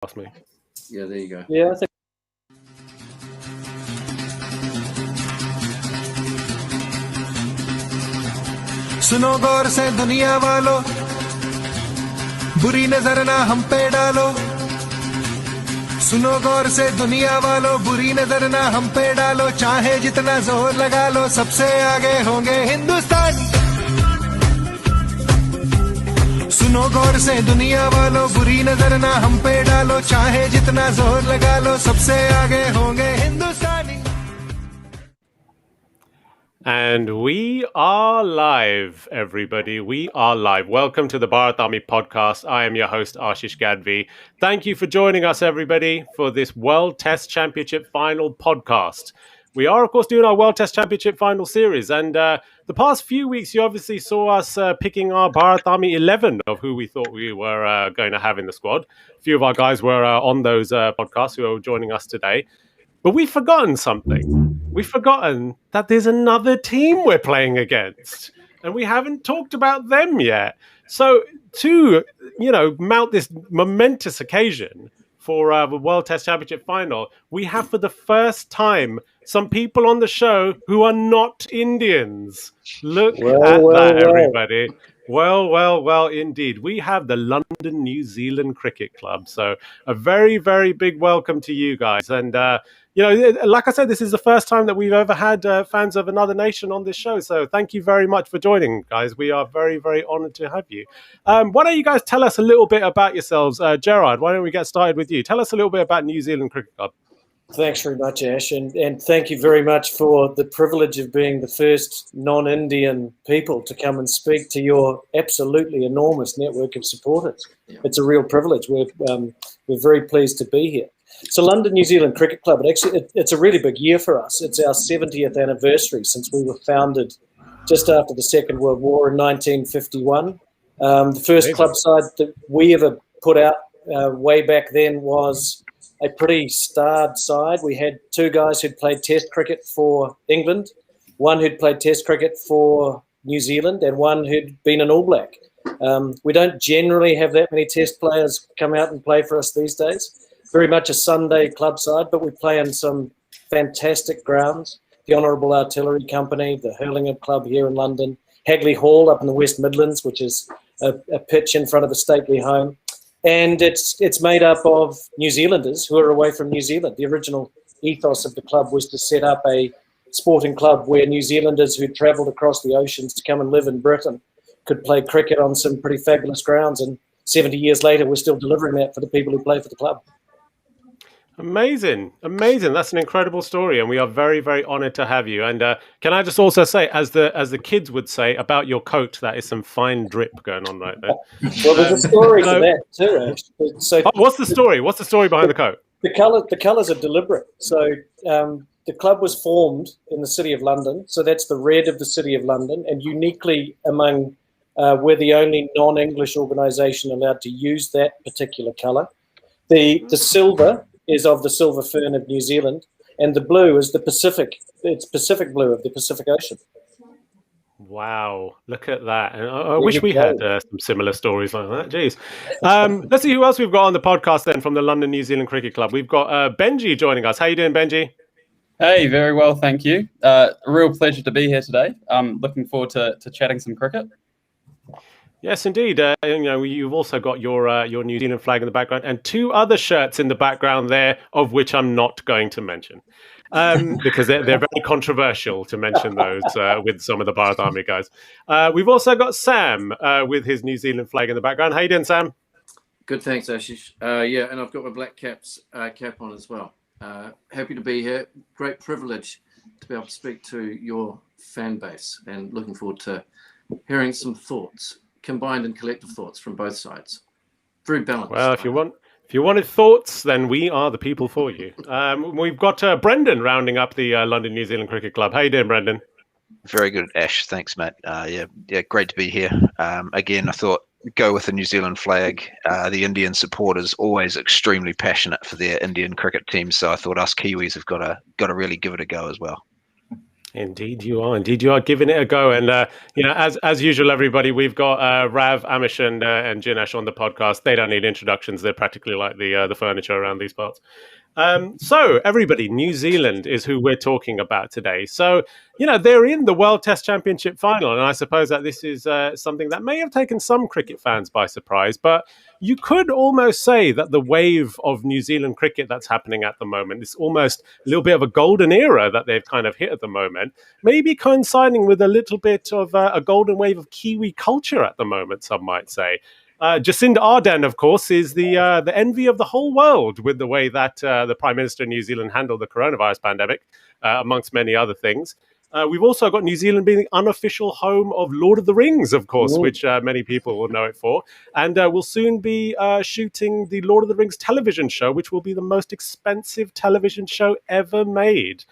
Ask me. Yeah, there you go. Yeah, I think. सुनो गौर से दुनिया वालों, बुरी नजर ना हम पे डालो। सुनो गौर से दुनिया वालों, बुरी नजर ना हम पे डालो। चाहे जितना जोर लगा लो, सबसे आगे होंगे हिंदुस्तानी। सुनो गौर से दुनिया वालों, बुरी नजर ना हम पे डालो। चाहे जितना जोर लगा लो, सबसे आगे होंगे हिंदुस्तानी। And we are live, everybody. We are live. Welcome to the Bharat Army podcast. I am your host, Ashish Gadvi. Thank you for joining us, everybody, for this World Test Championship Final podcast. We are, of course, doing our World Test Championship Final series. And the past few weeks, you obviously saw us picking our Bharat Army 11 of who we thought we were going to have in the squad. A few of our guys were on those podcasts who are joining us today. But we've forgotten something. We've forgotten that there's another team we're playing against, and we haven't talked about them yet. So to, mount this momentous occasion for the World Test Championship Final, we have for the first time some people on the show who are not Indians. Look at that, everybody. Well, indeed. We have the London New Zealand Cricket Club. So a very, very big welcome to you guys. And, like I said, this is the first time that we've ever had fans of another nation on this show. So thank you very much for joining, guys. We are very, very honored to have you. Why don't you guys tell us a little bit about yourselves? Gerard, why don't we get started with you? Tell us a little bit about New Zealand Cricket Club. Thanks very much, Ash, and thank you very much for the privilege of being the first non-Indian people to come and speak to your absolutely enormous network of supporters. Yeah. It's a real privilege. We're very pleased to be here. So London New Zealand Cricket Club, it's a really big year for us. It's our 70th anniversary since we were founded just after the Second World War in 1951. The first club side that we ever put out way back then was a pretty starred side. We had two guys who'd played Test cricket for England, one who'd played Test cricket for New Zealand, and one who'd been an All Black. We don't generally have that many Test players come out and play for us these days. Very much a Sunday club side, but we play in some fantastic grounds. The Honourable Artillery Company, the Hurlingham Club here in London, Hagley Hall up in the West Midlands, which is a pitch in front of a stately home. And it's made up of New Zealanders who are away from New Zealand. The original ethos of the club was to set up a sporting club where New Zealanders who travelled across the oceans to come and live in Britain could play cricket on some pretty fabulous grounds. And 70 years later, we're still delivering that for the people who play for the club. Amazing. That's an incredible story, and we are very, very honoured to have you. And can I just also say, as the kids would say about your coat, that is some fine drip going on right there. Well, there's a story to that too, actually. So, what's the story? What's the story behind the coat? The colours are deliberate. So the club was formed in the City of London, so that's the red of the City of London, and uniquely among we're the only non-English organisation allowed to use that particular colour. The silver is of the silver fern of New Zealand, and the blue is the Pacific. It's Pacific blue of the Pacific Ocean. Wow, look at that. And I wish we had some similar stories like that. Jeez. Let's see who else we've got on the podcast then from the London New Zealand Cricket Club. We've got Benji joining us. How you doing, Benji? Hey, very well, thank you. A real pleasure to be here today. I'm looking forward to chatting some cricket. Yes, indeed. You've also got your New Zealand flag in the background and two other shirts in the background there, of which I'm not going to mention because they're very controversial to mention those with some of the Bharat Army guys. We've also got Sam with his New Zealand flag in the background. How you doing, Sam? Good, thanks, Ashish. And I've got my black cap on as well. Happy to be here. Great privilege to be able to speak to your fan base, and looking forward to hearing some thoughts. Combined and collective thoughts from both sides. Very balanced. Well, if you wanted thoughts, then we are the people for you. We've got Brendan rounding up the London New Zealand Cricket Club. How you doing, Brendan? Very good, Ash. Thanks, mate. Great to be here. Again, I thought go with the New Zealand flag. The Indian supporters always extremely passionate for their Indian cricket team, so I thought us Kiwis have got to really give it a go as well. Indeed, you are. Indeed, you are giving it a go. And as usual, everybody, we've got Rav, Amish, and Jinesh on the podcast. They don't need introductions. They're practically like the furniture around these parts. So everybody, New Zealand is who we're talking about today. So, they're in the World Test Championship final. And I suppose that this is something that may have taken some cricket fans by surprise. But you could almost say that the wave of New Zealand cricket that's happening at the moment is almost a little bit of a golden era that they've kind of hit at the moment, maybe coinciding with a little bit of a golden wave of Kiwi culture at the moment, some might say. Jacinda Ardern, of course, is the envy of the whole world with the way that the Prime Minister of New Zealand handled the coronavirus pandemic, amongst many other things. We've also got New Zealand being the unofficial home of Lord of the Rings, of course, which many people will know it for. And we'll soon be shooting the Lord of the Rings television show, which will be the most expensive television show ever made.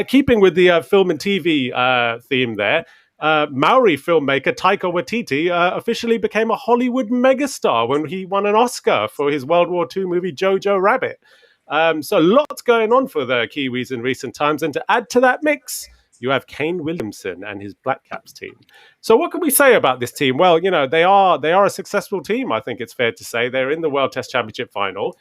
Keeping with the film and TV theme there, Maori filmmaker Taika Waititi officially became a Hollywood megastar when he won an Oscar for his World War II movie Jojo Rabbit. So lots going on for the Kiwis in recent times. And to add to that mix, you have Kane Williamson and his Black Caps team. So what can we say about this team? Well, they are a successful team, I think it's fair to say. They're in the World Test Championship final.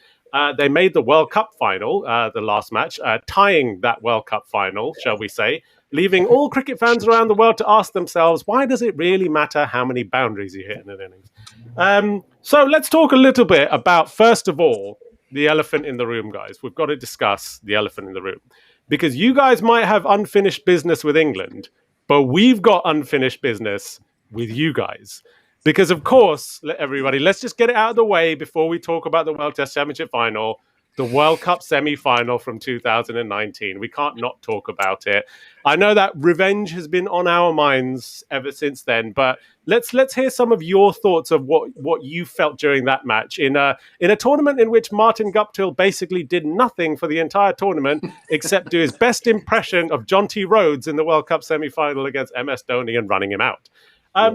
They made the World Cup final, the last match, tying that World Cup final, shall we say, leaving all cricket fans around the world to ask themselves, why does it really matter how many boundaries you hit in an innings? So let's talk a little bit about, first of all, the elephant in the room, guys. We've got to discuss the elephant in the room. Because you guys might have unfinished business with England, but we've got unfinished business with you guys. Because, of course, everybody, let's just get it out of the way before we talk about the World Test Championship final, the World Cup semi-final from 2019. We can't not talk about it. I know that revenge has been on our minds ever since then, but let's hear some of your thoughts of what you felt during that match in a tournament in which Martin Guptill basically did nothing for the entire tournament except do his best impression of John T. Rhodes in the World Cup semi-final against MS Dhoni and running him out.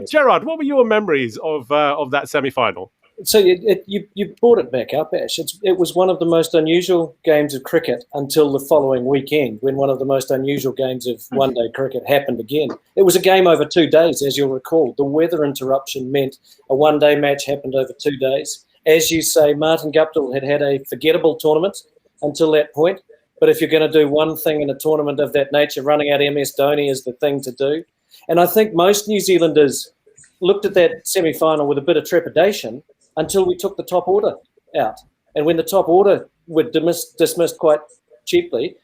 Gerard, what were your memories of that semi-final? So you brought it back up, Ash. It was one of the most unusual games of cricket until the following weekend, when one of the most unusual games of one-day cricket happened again. It was a game over 2 days, as you'll recall. The weather interruption meant a one-day match happened over 2 days. As you say, Martin Guptill had a forgettable tournament until that point. But if you're going to do one thing in a tournament of that nature, running out MS Dhoni is the thing to do. And I think most New Zealanders looked at that semi-final with a bit of trepidation until we took the top order out. And when the top order were dismissed quite cheaply,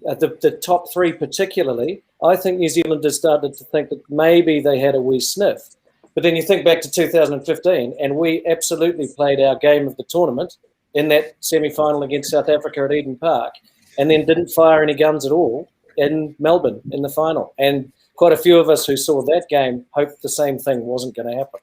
the top three particularly, I think New Zealanders started to think that maybe they had a wee sniff. But then you think back to 2015, and we absolutely played our game of the tournament in that semi-final against South Africa at Eden Park, and then didn't fire any guns at all in Melbourne in the final. And quite a few of us who saw that game hoped the same thing wasn't going to happen.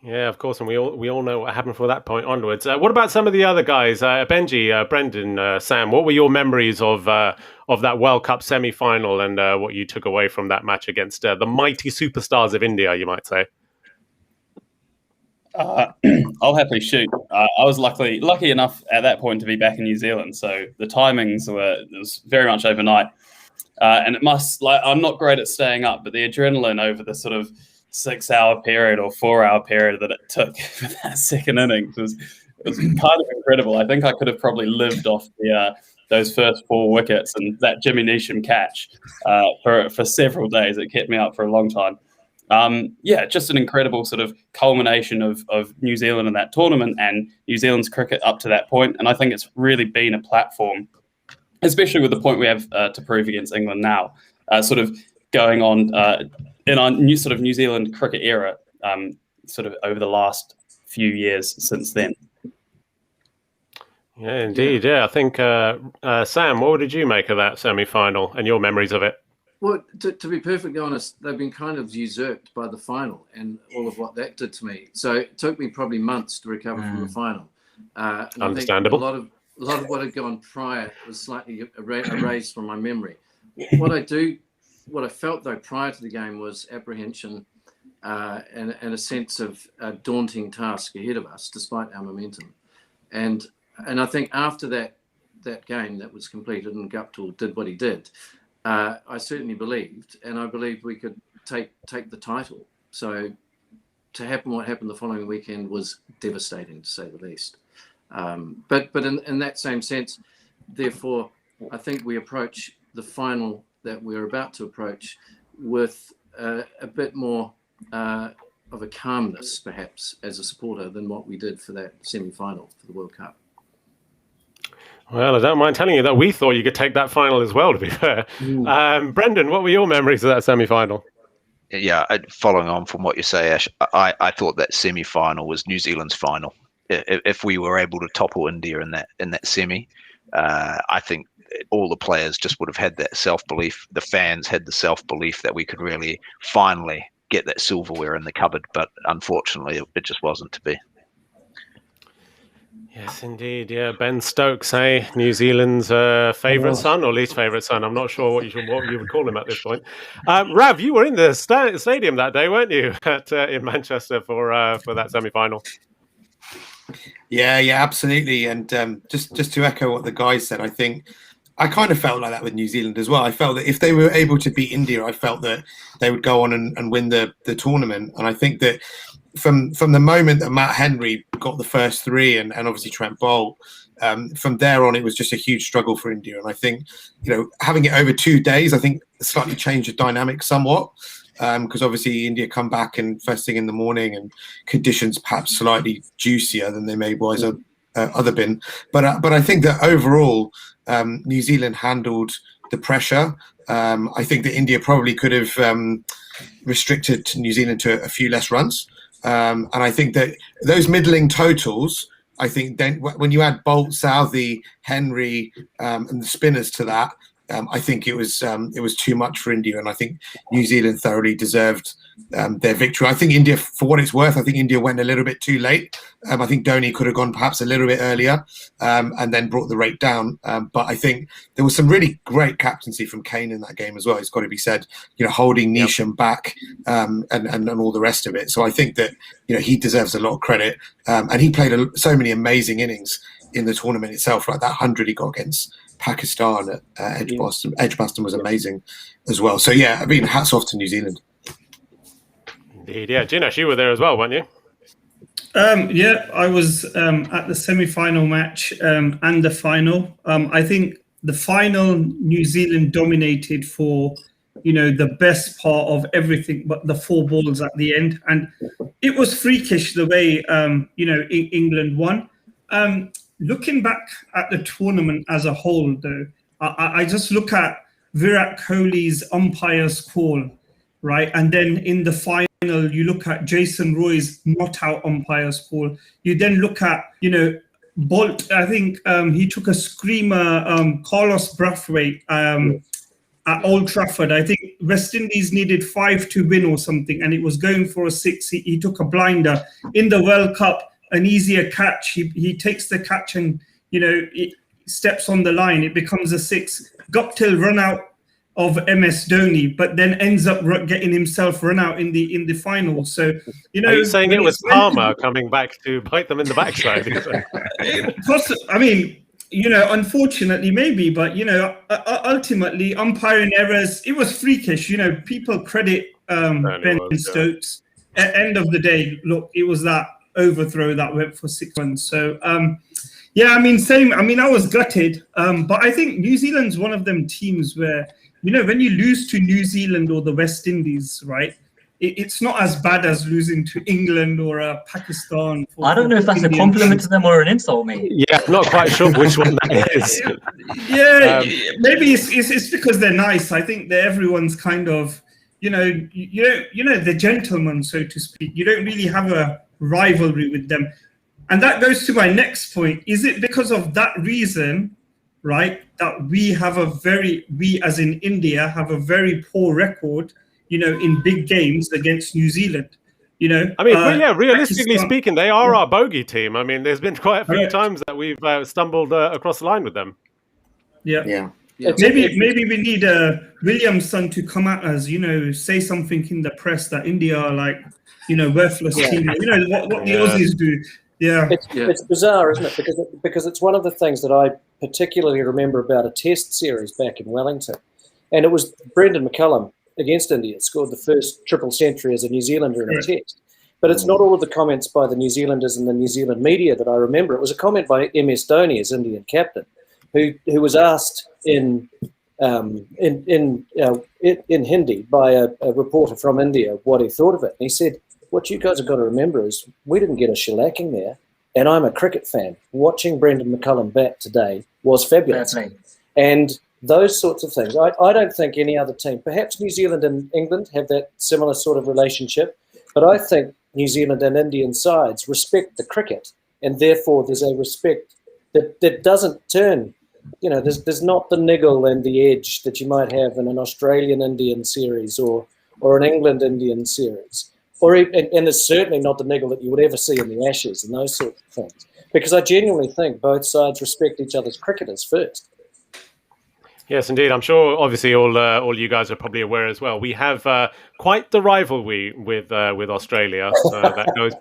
Yeah, of course, and we all know what happened from that point onwards. What about some of the other guys? Benji, Brendan, Sam, what were your memories of that World Cup semi-final and what you took away from that match against the mighty superstars of India, you might say? I'll happily shoot. I was lucky enough at that point to be back in New Zealand, so the timings it was very much overnight, and I'm not great at staying up, but the adrenaline over the sort of 6-hour period or 4-hour period that it took for that second innings was kind of incredible. I think I could have probably lived off those first 4 wickets and that Jimmy Neesham catch for several days. It kept me up for a long time. Just an incredible sort of culmination of New Zealand in that tournament and New Zealand's cricket up to that point. And I think it's really been a platform, especially with the point we have to prove against England now, sort of going on in our new Zealand cricket era, sort of over the last few years since then. Yeah, indeed. Yeah, I think, Sam, what did you make of that semi-final and your memories of it? Well, to be perfectly honest, they've been kind of usurped by the final and all of what that did to me. So it took me probably months to recover from the final. And understandable. I think a lot of what had gone prior was slightly erased from my memory. What I felt though prior to the game was apprehension and a sense of a daunting task ahead of us, despite our momentum. And I think after that game that was completed and Guptill did what he did, I certainly believed, and I believed we could take the title. So to happen what happened the following weekend was devastating, to say the least. But in that same sense, therefore, I think we approach the final that we're about to approach with a bit more of a calmness, perhaps, as a supporter than what we did for that semi-final for the World Cup. Well, I don't mind telling you that we thought you could take that final as well, to be fair. Brendan, what were your memories of that semi-final? Yeah, following on from what you say, Ash, I thought that semi-final was New Zealand's final. If we were able to topple India in that semi, I think all the players just would have had that self-belief. The fans had the self-belief that we could really finally get that silverware in the cupboard, but unfortunately it just wasn't to be. Yes, indeed. Yeah, Ben Stokes, New Zealand's favourite son or least favourite son. I'm not sure what you would call him at this point. Rav, you were in the stadium that day, weren't you, in Manchester for that semi-final? Yeah, absolutely. And just to echo what the guys said, I think I kind of felt like that with New Zealand as well. I felt that if they were able to beat India, I felt that they would go on and win the tournament. And I think that from the moment that Matt Henry got the first three and obviously Trent Boult, from there on, it was just a huge struggle for India. And I think, having it over 2 days, I think slightly changed the dynamic somewhat. Because obviously India come back and first thing in the morning and conditions perhaps slightly juicier than they may otherwise other been. But I think that overall New Zealand handled the pressure. I think that India probably could have restricted New Zealand to a few less runs. And I think that those middling totals, I think then when you add Boult, Southey, Henry, and the spinners to that, I think it was too much for India, and I think New Zealand thoroughly deserved their victory. I think India, for what it's worth, I think India went a little bit too late. I think Dhoni could have gone perhaps a little bit earlier and then brought the rate down. But I think there was some really great captaincy from Kane in that game as well. It's got to be said, holding Neesham back and all the rest of it. So I think that he deserves a lot of credit, and he played so many amazing innings in the tournament itself. Like that 100 he got against Pakistan at Edgbaston was amazing as well. So yeah, I mean, hats off to New Zealand. Indeed, yeah. Jinesh, you were there as well, weren't you? Yeah, I was at the semi-final match and the final. I think the final, New Zealand dominated for the best part of everything, but the 4 balls at the end, and it was freakish the way England won. Looking back at the tournament as a whole, though, I just look at Virat Kohli's umpire's call, right? And then in the final, you look at Jason Roy's not-out umpire's call. You then look at, Boult. I think he took a screamer, Carlos Brathwaite, at Old Trafford. I think West Indies needed 5 to win or something, and it was going for a 6. He took a blinder. In the World Cup, an easier catch. He takes the catch and it steps on the line. It becomes a 6. Guptill run out of MS Dhoni, but then ends up getting himself run out in the final. So are you saying it was karma coming back to bite them in the backside? I mean, unfortunately, maybe, but ultimately, umpiring errors. It was freakish. People credit Ben Stokes. At end of the day, look, it was that overthrow that went for 6 runs. So yeah, I mean, same. I mean, I was gutted, but I think New Zealand's one of them teams where when you lose to New Zealand or the West Indies, right, it's not as bad as losing to England or Pakistan. I don't know if that's a compliment to them or an insult, mate. Yeah, I'm not quite sure which one that is. Yeah, maybe it's because they're nice. I think that everyone's kind of the gentleman, so to speak. You don't really have a rivalry with them, and that goes to my next point. Is it because of that reason, right, that we as in India have a very poor record, in big games against New Zealand? I mean, realistically speaking, they are our bogey team. I mean, there's been quite a few times that we've stumbled across the line with them. Yeah. Maybe we need Williamson to come at us, say something in the press that India are like, worthless team. What the Aussies do. Yeah. It's bizarre, isn't it? Because it's one of the things that I particularly remember about a test series back in Wellington. And it was Brendan McCullum against India scored the first triple century as a New Zealander in a test. But it's not all of the comments by the New Zealanders and the New Zealand media that I remember. It was a comment by MS Dhoni as Indian captain, who was asked in Hindi by a reporter from India what he thought of it. And he said, "What you guys have got to remember is we didn't get a shellacking there, and I'm a cricket fan. Watching Brendan McCullum bat today was fabulous." And those sorts of things. I don't think any other team, perhaps New Zealand and England have that similar sort of relationship, but I think New Zealand and Indian sides respect the cricket, and therefore there's a respect that doesn't turn, there's not the niggle and the edge that you might have in an Australian-Indian series or an England-Indian series. And there's certainly not the niggle that you would ever see in the Ashes and those sorts of things. Because I genuinely think both sides respect each other's cricketers first. Yes, indeed. I'm sure, obviously, all you guys are probably aware as well. We have quite the rivalry with Australia that goes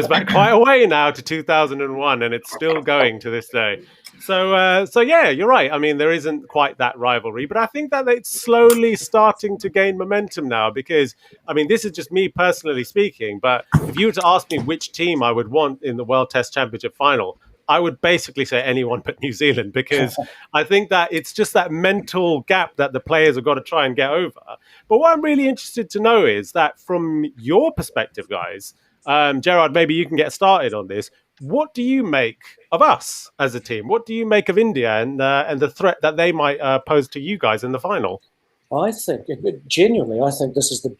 back quite a way now to 2001, and it's still going to this day. So yeah, you're right. I mean, there isn't quite that rivalry, but I think that it's slowly starting to gain momentum now because, I mean, this is just me personally speaking, but if you were to ask me which team I would want in the World Test Championship final, I would basically say anyone but New Zealand because I think that it's just that mental gap that the players have got to try and get over. But what I'm really interested to know is that from your perspective, guys, Gerard, maybe you can get started on this. What do you make of us as a team? What do you make of India and the threat that they might pose to you guys in the final? I think, genuinely, this is the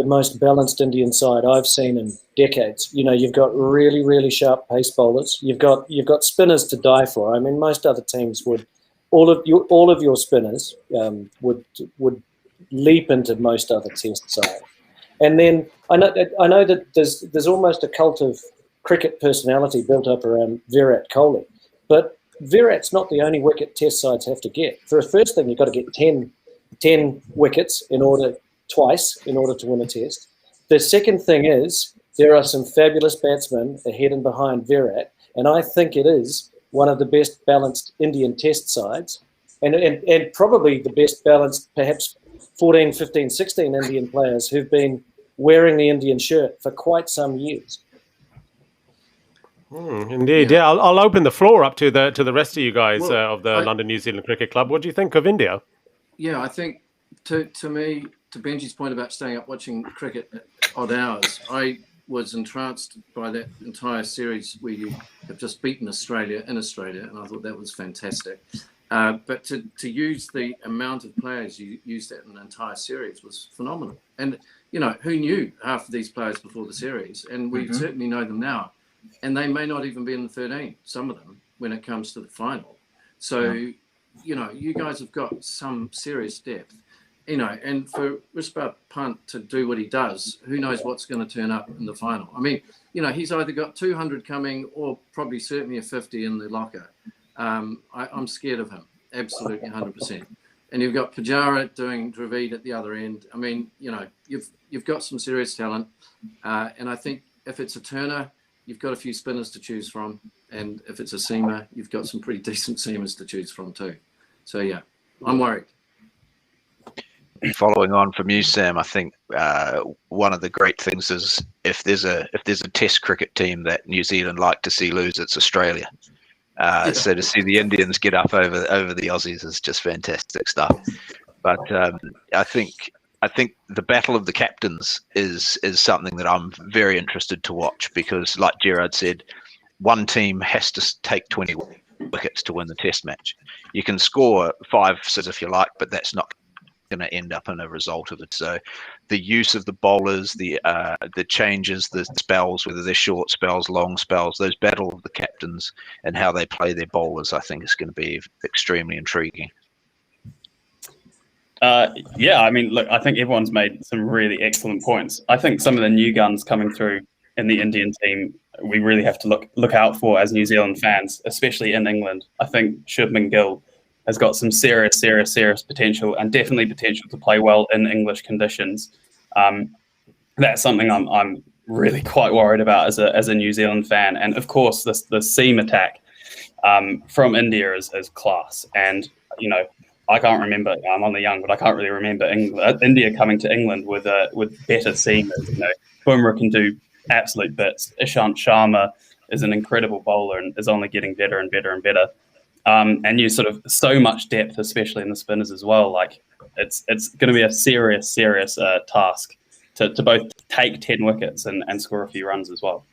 most balanced Indian side I've seen in decades. You've got really, really sharp pace bowlers. You've got spinners to die for. I mean, most other teams would, all of your spinners would leap into most other test side. And then I know that there's almost a cult of cricket personality built up around Virat Kohli, but Virat's not the only wicket test sides have to get. For a first thing, you've got to get 10 wickets twice in order to win a test. The second thing is there are some fabulous batsmen ahead and behind Virat, and I think it is one of the best balanced Indian test sides and probably the best balanced perhaps 14, 15, 16 Indian players who've been wearing the Indian shirt for quite some years. Indeed, yeah. I'll open the floor up to the rest of you guys of the London New Zealand Cricket Club. What do you think of India? Yeah, I think to me, to Benji's point about staying up watching cricket at odd hours, I was entranced by that entire series where you have just beaten Australia in Australia, and I thought that was fantastic. But to use the amount of players you used that in the entire series was phenomenal. And, who knew half of these players before the series? And we certainly know them now. And they may not even be in the 13, some of them, when it comes to the final. So, you guys have got some serious depth. And for Rishabh Pant to do what he does, who knows what's going to turn up in the final. I mean, he's either got 200 coming or probably certainly a 50 in the locker. I'm scared of him, absolutely 100%. And you've got Pujara doing Dravid at the other end. I mean, you've got some serious talent. And I think if it's a Turner, you've got a few spinners to choose from. And if it's a seamer, you've got some pretty decent seamers to choose from too. So, yeah, I'm worried. Following on from you, Sam, I think one of the great things is if there's a Test cricket team that New Zealand like to see lose, it's Australia. So to see the Indians get up over the Aussies is just fantastic stuff. But I think the battle of the captains is something that I'm very interested to watch because, like Gerard said, one team has to take 20 wickets to win the Test match. You can score 5 if you like, but that's not going to end up in a result of it. So the use of the bowlers, the changes, the spells, whether they're short spells, long spells, those battle of the captains and how they play their bowlers, I think is going to be extremely intriguing. Yeah, I mean, look, I think everyone's made some really excellent points. I think some of the new guns coming through in the Indian team, we really have to look out for as New Zealand fans, especially in England. I think Shubman Gill has got some serious potential and definitely potential to play well in English conditions. That's something I'm really quite worried about as a New Zealand fan. And of course, the seam attack from India is class. And I can't remember. I'm only young, but I can't really remember India coming to England with better seamers. You know, Bumrah can do absolute bits. Ishant Sharma is an incredible bowler and is only getting better and better and better. And you sort of so much depth, especially in the spinners as well. Like it's going to be a serious task to both take 10 wickets and score a few runs as well.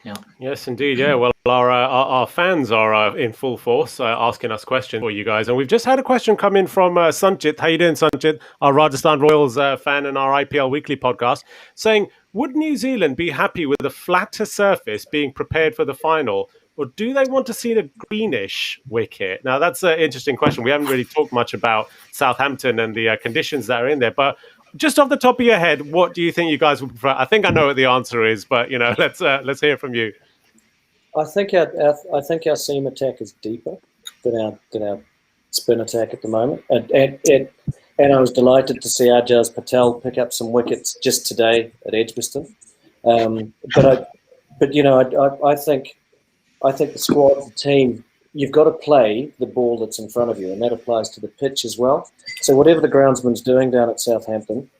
Yeah. Yes, indeed. Yeah. Well, our fans are in full force asking us questions for you guys, and we've just had a question come in from Sanchit. How you doing, Sanchit? Our Rajasthan Royals fan in our IPL Weekly podcast, saying, would New Zealand be happy with a flatter surface being prepared for the final, or do they want to see the greenish wicket? Now, that's an interesting question. We haven't really talked much about Southampton and the conditions that are in there, but just off the top of your head, what do you think you guys would prefer? I think I know what the answer is, but let's hear from you. I think our seam attack is deeper than our spin attack at the moment, and I was delighted to see Ajaz Patel pick up some wickets just today at Edgbaston. But I think the squad, the team, you've got to play the ball that's in front of you, and that applies to the pitch as well. So whatever the groundsman's doing down at Southampton,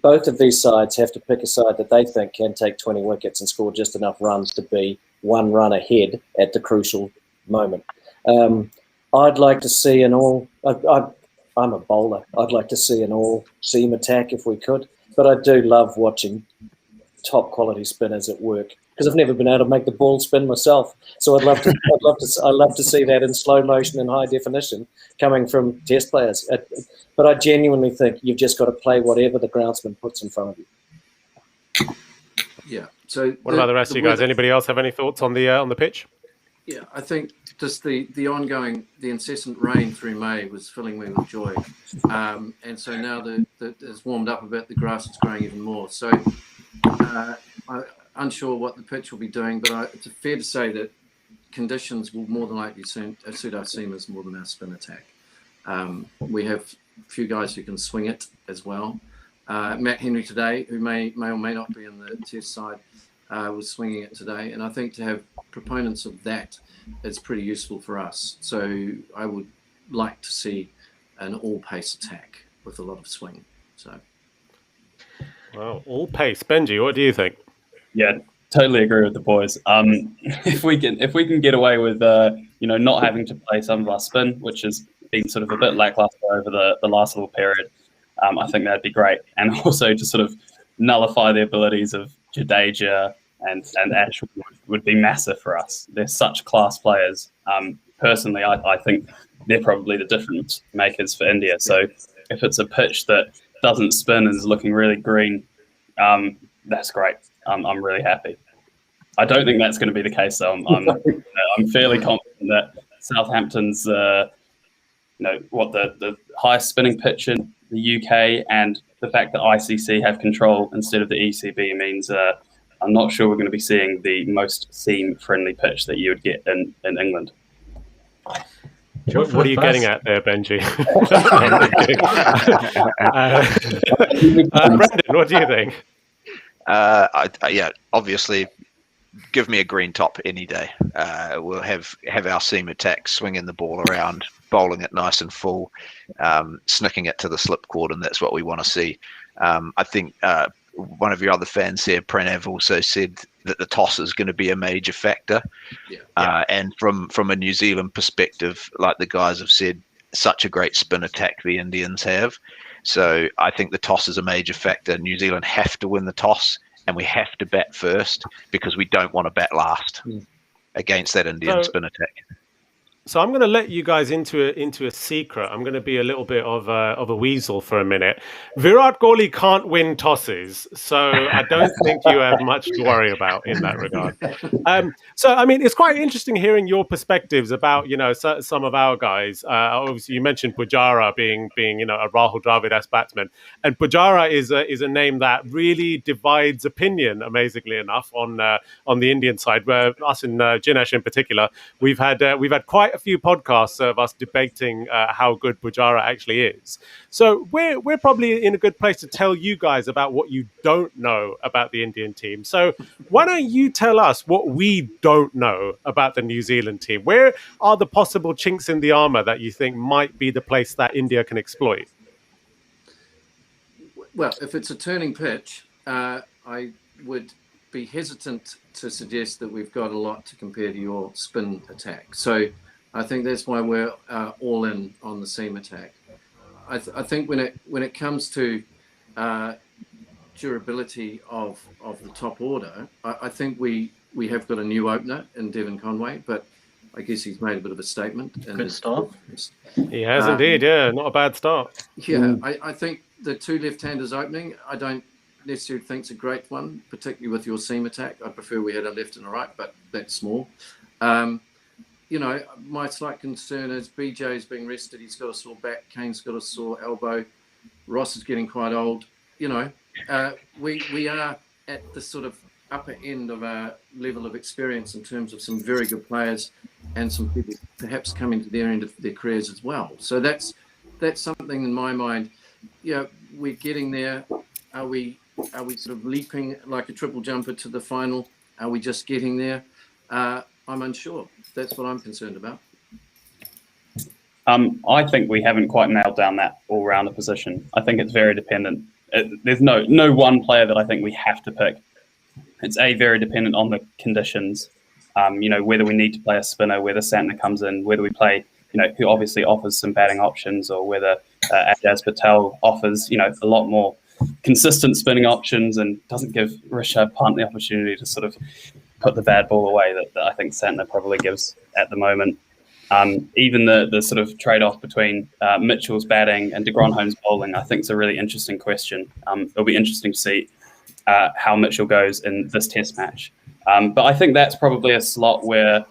both of these sides have to pick a side that they think can take 20 wickets and score just enough runs to be one run ahead at the crucial moment. I'd like to see an all... I'm a bowler. I'd like to see an all-seam attack if we could, but I do love watching top-quality spinners at work, because I've never been able to make the ball spin myself. So I'd love to see that in slow motion and high definition coming from Test players. But I genuinely think you've just got to play whatever the groundsman puts in front of you. Yeah. So what about the rest of you guys? Anybody else have any thoughts on the pitch? Yeah, I think just the incessant rain through May was filling me with joy, and so now it's warmed up a bit, the grass is growing even more. So I'm unsure what the pitch will be doing, but it's fair to say that conditions will more than likely suit our seamers more than our spin attack. We have a few guys who can swing it as well. Matt Henry today, who may or may not be in the Test side, was swinging it today, and I think to have proponents of that is pretty useful for us. So I would like to see an all-pace attack with a lot of swing. So, well, all-pace. Benji, what do you think? Yeah, totally agree with the boys. If we can get away with not having to play some of our spin, which has been sort of a bit lackluster over the last little period, I think that'd be great, and also to sort of nullify the abilities of Jadeja and Ash would be massive for us. They're such class players. Personally, I think they're probably the difference makers for India. So if it's a pitch that doesn't spin and is looking really green, that's great. I'm really happy. I don't think that's going to be the case, though. I'm fairly confident that Southampton's the highest spinning pitch in the UK, and the fact that ICC have control instead of the ECB means I'm not sure we're going to be seeing the most seam-friendly pitch that you would get in England. What are you getting at there, Benji? Brendan, what do you think? Obviously, give me a green top any day. We'll have our seam attack, swinging the ball around, bowling it nice and full, snicking it to the slip cord, and that's what we want to see. I think one of your other fans here, Pranav, also said that the toss is going to be a major factor. And from a New Zealand perspective, like the guys have said, such a great spin attack the Indians have. So I think the toss is a major factor. New Zealand have to win the toss, and we have to bat first because we don't want to bat last against that Indian spin attack. So I'm going to let you guys into a secret. I'm going to be a little bit of a weasel for a minute. Virat Kohli can't win tosses, so I don't think you have much to worry about in that regard. So I mean, it's quite interesting hearing your perspectives about some of our guys. Obviously, you mentioned Pujara being a Rahul Dravid-esque batsman, and Pujara is a name that really divides opinion. Amazingly enough, on the Indian side, where us in Jinesh in particular, we've had quite quite a few podcasts of us debating how good Pujara actually is. So we're probably in a good place to tell you guys about what you don't know about the Indian team. So why don't you tell us what we don't know about the New Zealand team? Where are the possible chinks in the armor that you think might be the place that India can exploit? Well, if it's a turning pitch, I would be hesitant to suggest that we've got a lot to compare to your spin attack. So I think that's why we're all in on the seam attack. I think when it comes to durability of the top order, I think we have got a new opener in Devon Conway, but I guess he's made a bit of a statement. Good start. He has indeed, yeah, not a bad start. Yeah, I think the two left-handers opening, I don't necessarily think it's a great one, particularly with your seam attack. I prefer we had a left and a right, but that's small. You know, my slight concern is BJ's being rested. He's got a sore back. Kane's got a sore elbow. Ross is getting quite old. You know, we are at the sort of upper end of our level of experience in terms of some very good players and some people perhaps coming to their end of their careers as well. So that's something in my mind. Yeah, we're getting there. Are we sort of leaping like a triple jumper to the final? Are we just getting there? I'm unsure. That's what I'm concerned about. I think we haven't quite nailed down that all-rounder position. I think it's very dependent. There's no one player that I think we have to pick. It's very dependent on the conditions. You know, whether we need to play a spinner, whether Santner comes in, whether we play, you know, who obviously offers some batting options, or whether Ajaz Patel offers, you know, a lot more consistent spinning options and doesn't give Rishabh Pant the opportunity to sort of put the bad ball away that I think Santner probably gives at the moment. Even the sort of trade-off between Mitchell's batting and de Grandhomme's bowling, I think is a really interesting question. It'll be interesting to see how Mitchell goes in this test match. But I think that's probably a slot where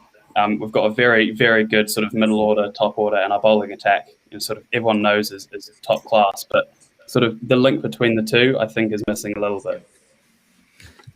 we've got a very, very good sort of middle order, top order, and our bowling attack, you know, sort of everyone knows is top class, but sort of the link between the two, I think, is missing a little bit.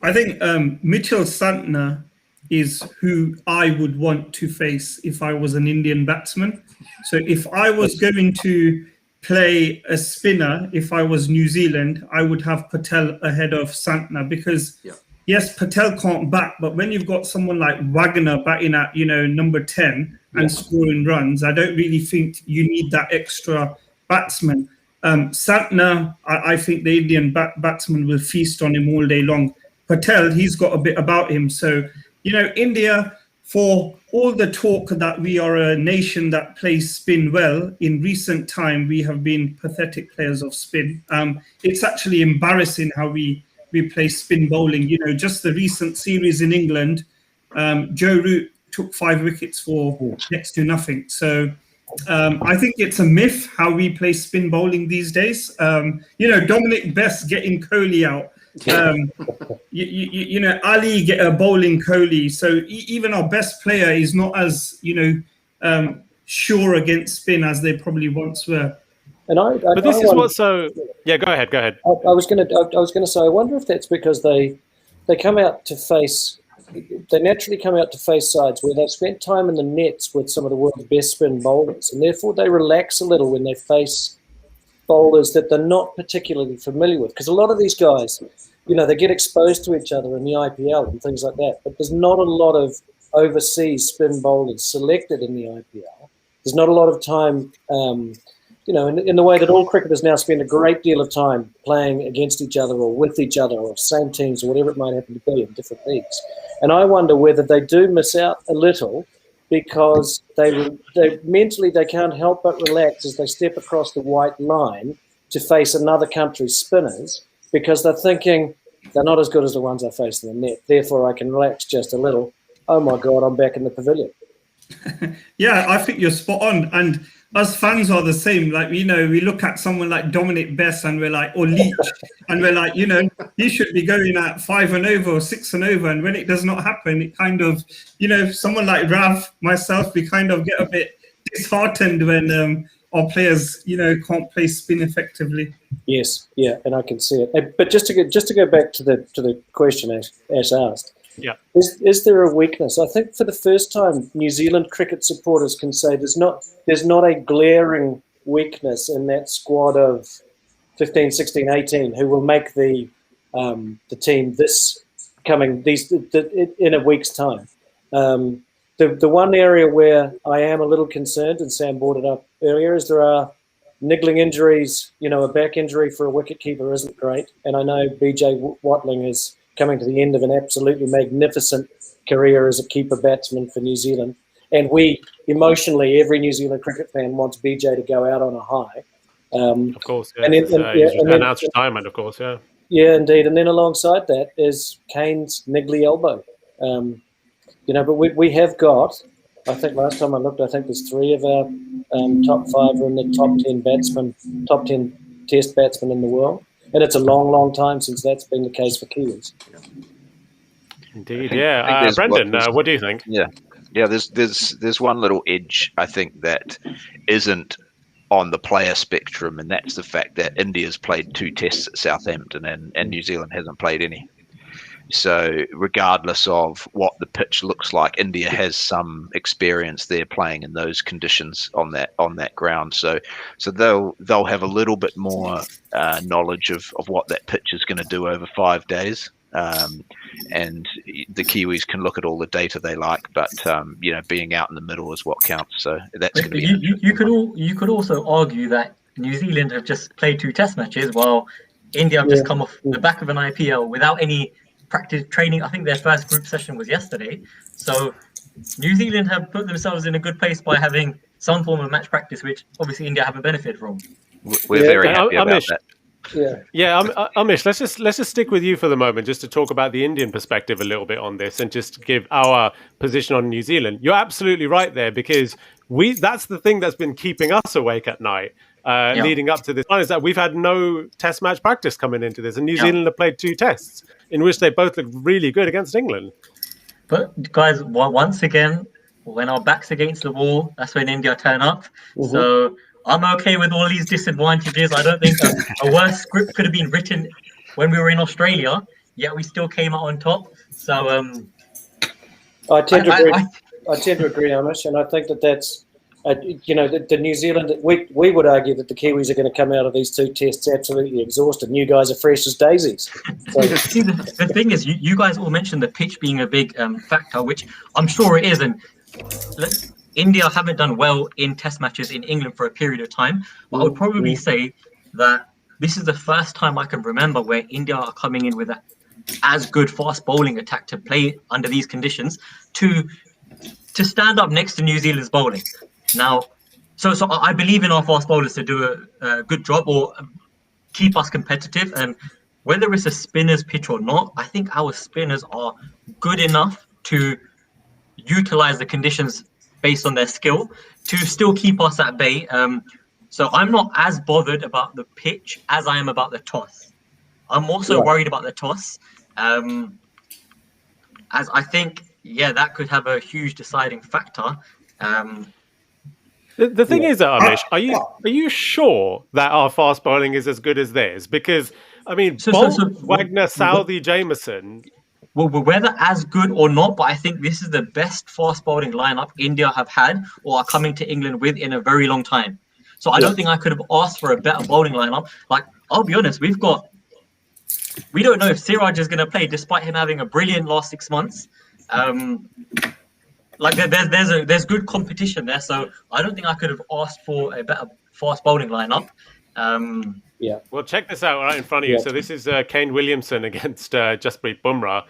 I think Mitchell Santner is who I would want to face if I was an Indian batsman. So if I was going to play a spinner, if I was New Zealand, I would have Patel ahead of Santner because, yes, Patel can't bat, but when you've got someone like Wagner batting at, you know, number 10 and scoring runs, I don't really think you need that extra batsman. Santner, I think the Indian batsman will feast on him all day long. Patel, he's got a bit about him. So, you know, India, for all the talk that we are a nation that plays spin well, in recent time, we have been pathetic players of spin. It's actually embarrassing how we play spin bowling. You know, just the recent series in England, Joe Root took 5 wickets for next to nothing. So I think it's a myth how we play spin bowling these days. You know, Dominic Best getting Kohli out. You know, Ali get a bowling Kohli. So even our best player is not as, you know, sure against spin as they probably once were. And but this is what's so. Yeah, go ahead. I was going to say, I wonder if that's because they come out to face. They naturally come out to face sides where they've spent time in the nets with some of the world's best spin bowlers, and therefore they relax a little when they face bowlers that they're not particularly familiar with. Because a lot of these guys, you know, they get exposed to each other in the IPL and things like that, but there's not a lot of overseas spin bowlers selected in the IPL. There's not a lot of time, you know, in the way that all cricketers now spend a great deal of time playing against each other or with each other or same teams or whatever it might happen to be in different leagues. And I wonder whether they do miss out a little because they mentally they can't help but relax as they step across the white line to face another country's spinners because they're thinking they're not as good as the ones I face in the net. Therefore, I can relax just a little. Oh, my God, I'm back in the pavilion. Yeah, I think you're spot on. And us fans are the same. Like, you know, we look at someone like Dominic Bess and we're like, or Leach, and we're like, you know, he should be going at 5 and over or 6 and over. And when it does not happen, it kind of, you know, someone like Rav, myself, we kind of get a bit disheartened when our players, you know, can't play spin effectively. Yes, yeah, and I can see it. But just to go back to the question as asked, Yeah. Is there a weakness? I think for the first time, New Zealand cricket supporters can say there's not a glaring weakness in that squad of 15, 16, 18 who will make the team in a week's time. The one area where I am a little concerned, and Sam brought it up earlier, is there are niggling injuries. A back injury for a wicketkeeper isn't great, and I know BJ Watling is coming to the end of an absolutely magnificent career as a keeper batsman for New Zealand. And we, emotionally, every New Zealand cricket fan wants BJ to go out on a high. Of course, yeah. And announced retirement, of course, yeah. Yeah, indeed. And then alongside that is Kane's niggly elbow. But we have got, I think last time I looked, I think there's 3 of our top 5 are in the top 10 test batsmen in the world. And it's a long, long time since that's been the case for Kiwis. Indeed, yeah. Brendan, what do you think? Yeah, there's one little edge, I think, that isn't on the player spectrum, and that's the fact that India's played 2 tests at Southampton and New Zealand hasn't played any. So regardless of what the pitch looks like, India has some experience there playing in those conditions on that ground. So they'll have a little bit more knowledge of what that pitch is going to do over 5 days. And the Kiwis can look at all the data they like, but being out in the middle is what counts. So that's going to be. You could also argue that New Zealand have just played 2 test matches, while India have just come off the back of an IPL without any practice training. I think their first group session was yesterday. So New Zealand have put themselves in a good place by having some form of match practice, which obviously India haven't benefited from. We're very happy about that. Amish, let's just stick with you for the moment, just to talk about the Indian perspective a little bit on this, and just give our position on New Zealand. You're absolutely right there, because that's the thing that's been keeping us awake at night, leading up to this one, is that we've had no test match practice coming into this, and New Zealand have played 2 tests in which they both looked really good against England. But guys, once again, when our back's against the wall, that's when India turn up. Mm-hmm. So I'm okay with all these disadvantages. I don't think a worse script could have been written when we were in Australia, yet we still came out on top. So I tend to agree, Amish, and I think that's the New Zealand. We would argue that the Kiwis are going to come out of these 2 tests absolutely exhausted. You guys are fresh as daisies. So. See, the thing is, you guys all mentioned the pitch being a big factor, which I'm sure it is, and India haven't done well in test matches in England for a period of time. But I would probably say that this is the first time I can remember where India are coming in with as good fast bowling attack to play under these conditions to stand up next to New Zealand's bowling. Now, so I believe in our fast bowlers to do a good job or keep us competitive. And whether it's a spinner's pitch or not, I think our spinners are good enough to utilize the conditions based on their skill to still keep us at bay. So I'm not as bothered about the pitch as I am about the toss. I'm also worried about the toss, as I think, that could have a huge deciding factor. The thing is, Amish, are you sure that our fast bowling is as good as theirs? Because I mean, Wagner, Southey, Jameson. Well, whether as good or not, but I think this is the best fast bowling lineup India have had or are coming to England with in a very long time. So I don't think I could have asked for a better bowling lineup. Like, I'll be honest, we don't know if Siraj is going to play, despite him having a brilliant last 6 months. There's good competition there, so I don't think I could have asked for a better fast bowling lineup. Well, check this out right in front of you. So this is Kane Williamson against Jasprit Bumrah.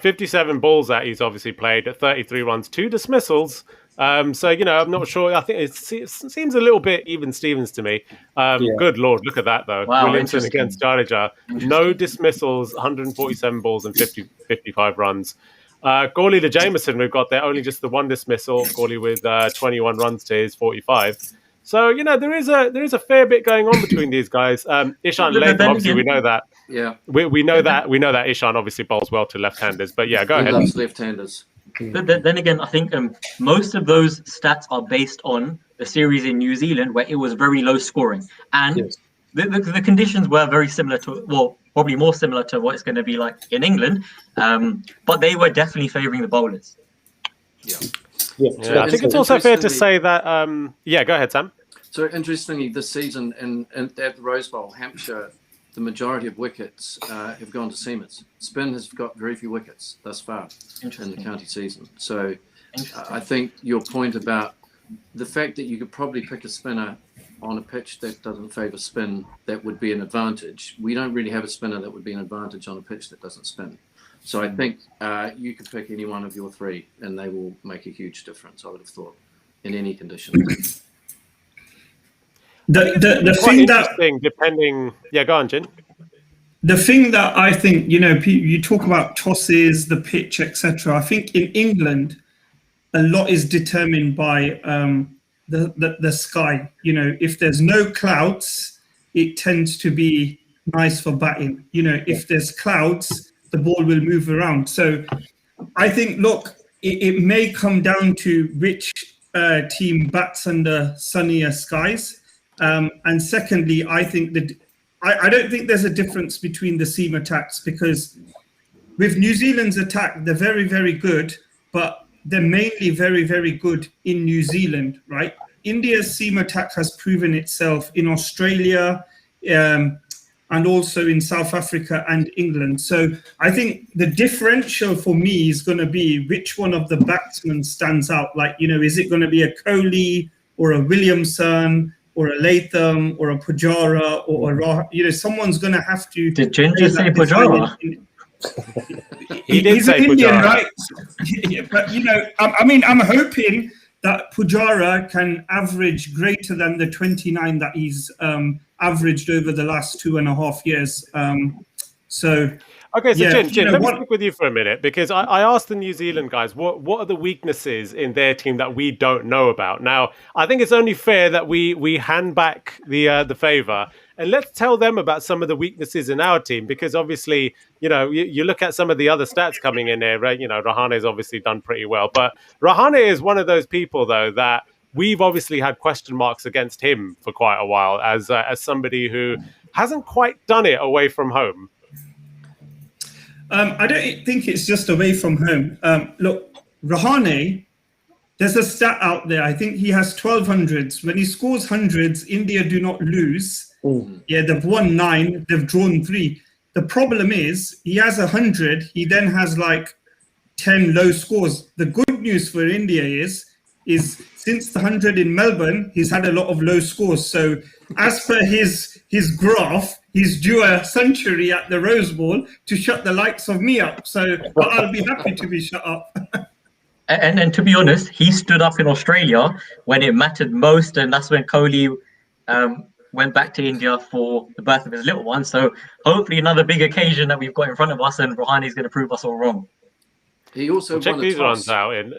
57 balls that he's obviously played, 33 runs, 2 dismissals. I'm not sure. I think it seems a little bit even Stevens to me. Good Lord, look at that though. Wow, Williamson against Jadeja. No dismissals, 147 balls and 55 runs. Gawley to Jameson, we've got there only just the 1 dismissal. Gawley with 21 runs to his 45. So there is a fair bit going on between these guys. Ishan Latham, obviously we know that. Yeah, we know that Ishan obviously bowls well to left-handers. But go ahead. He loves left-handers. Then again, I think most of those stats are based on the series in New Zealand where it was very low scoring, and the conditions were very similar to probably more similar to what it's going to be like in England. But they were definitely favouring the bowlers. Yeah. I think it's also fair to say that. Go ahead, Sam. So interestingly, this season at the Rose Bowl, Hampshire, the majority of wickets have gone to seamers. Spin has got very few wickets thus far in the county season. So I think your point about the fact that you could probably pick a spinner on a pitch that doesn't favour spin, that would be an advantage. We don't really have a spinner that would be an advantage on a pitch that doesn't spin. So I think you could pick any one of your three and they will make a huge difference, I would have thought, in any condition. The thing that depending, go on, Jin. The thing that I think, you talk about tosses, the pitch, etc. I think in England, a lot is determined by the sky. If there's no clouds, it tends to be nice for batting. If there's clouds, the ball will move around. So I think, look, it may come down to which team bats under sunnier skies. And secondly, I think that I don't think there's a difference between the seam attacks, because with New Zealand's attack, they're very, very good, but they're mainly very, very good in New Zealand, right? India's seam attack has proven itself in Australia and also in South Africa and England. So I think the differential for me is going to be which one of the batsmen stands out. Like, is it going to be a Kohli or a Williamson or a Latham or a Pujara or a someone's going to have to. Did Ginger say Pujara? He's an Indian, right? Yeah, but I'm hoping that Pujara can average greater than the 29 that he's averaged over the last 2.5 years. Okay, so Jin, let me stick with you for a minute, because I asked the New Zealand guys what are the weaknesses in their team that we don't know about. Now, I think it's only fair that we hand back the favour and let's tell them about some of the weaknesses in our team, because obviously, you look at some of the other stats coming in there, right? Rahane's obviously done pretty well, but Rahane is one of those people though that we've obviously had question marks against him for quite a while as somebody who hasn't quite done it away from home. I don't think it's just away from home. Look, Rahane, there's a stat out there. I think he has 12 hundreds. When he scores hundreds, India do not lose. Yeah, they've won 9, they've drawn 3. The problem is he has 100. He then has like 10 low scores. The good news for India is since the 100 in Melbourne, he's had a lot of low scores. So as per his graph, he's due a century at the Rose Bowl to shut the likes of me up. So I'll be happy to be shut up. And to be honest, he stood up in Australia when it mattered most, and that's when Kohli went back to India for the birth of his little one. So hopefully another big occasion that we've got in front of us, and Rahane's going to prove us all wrong. He also check won these toss. runs out in.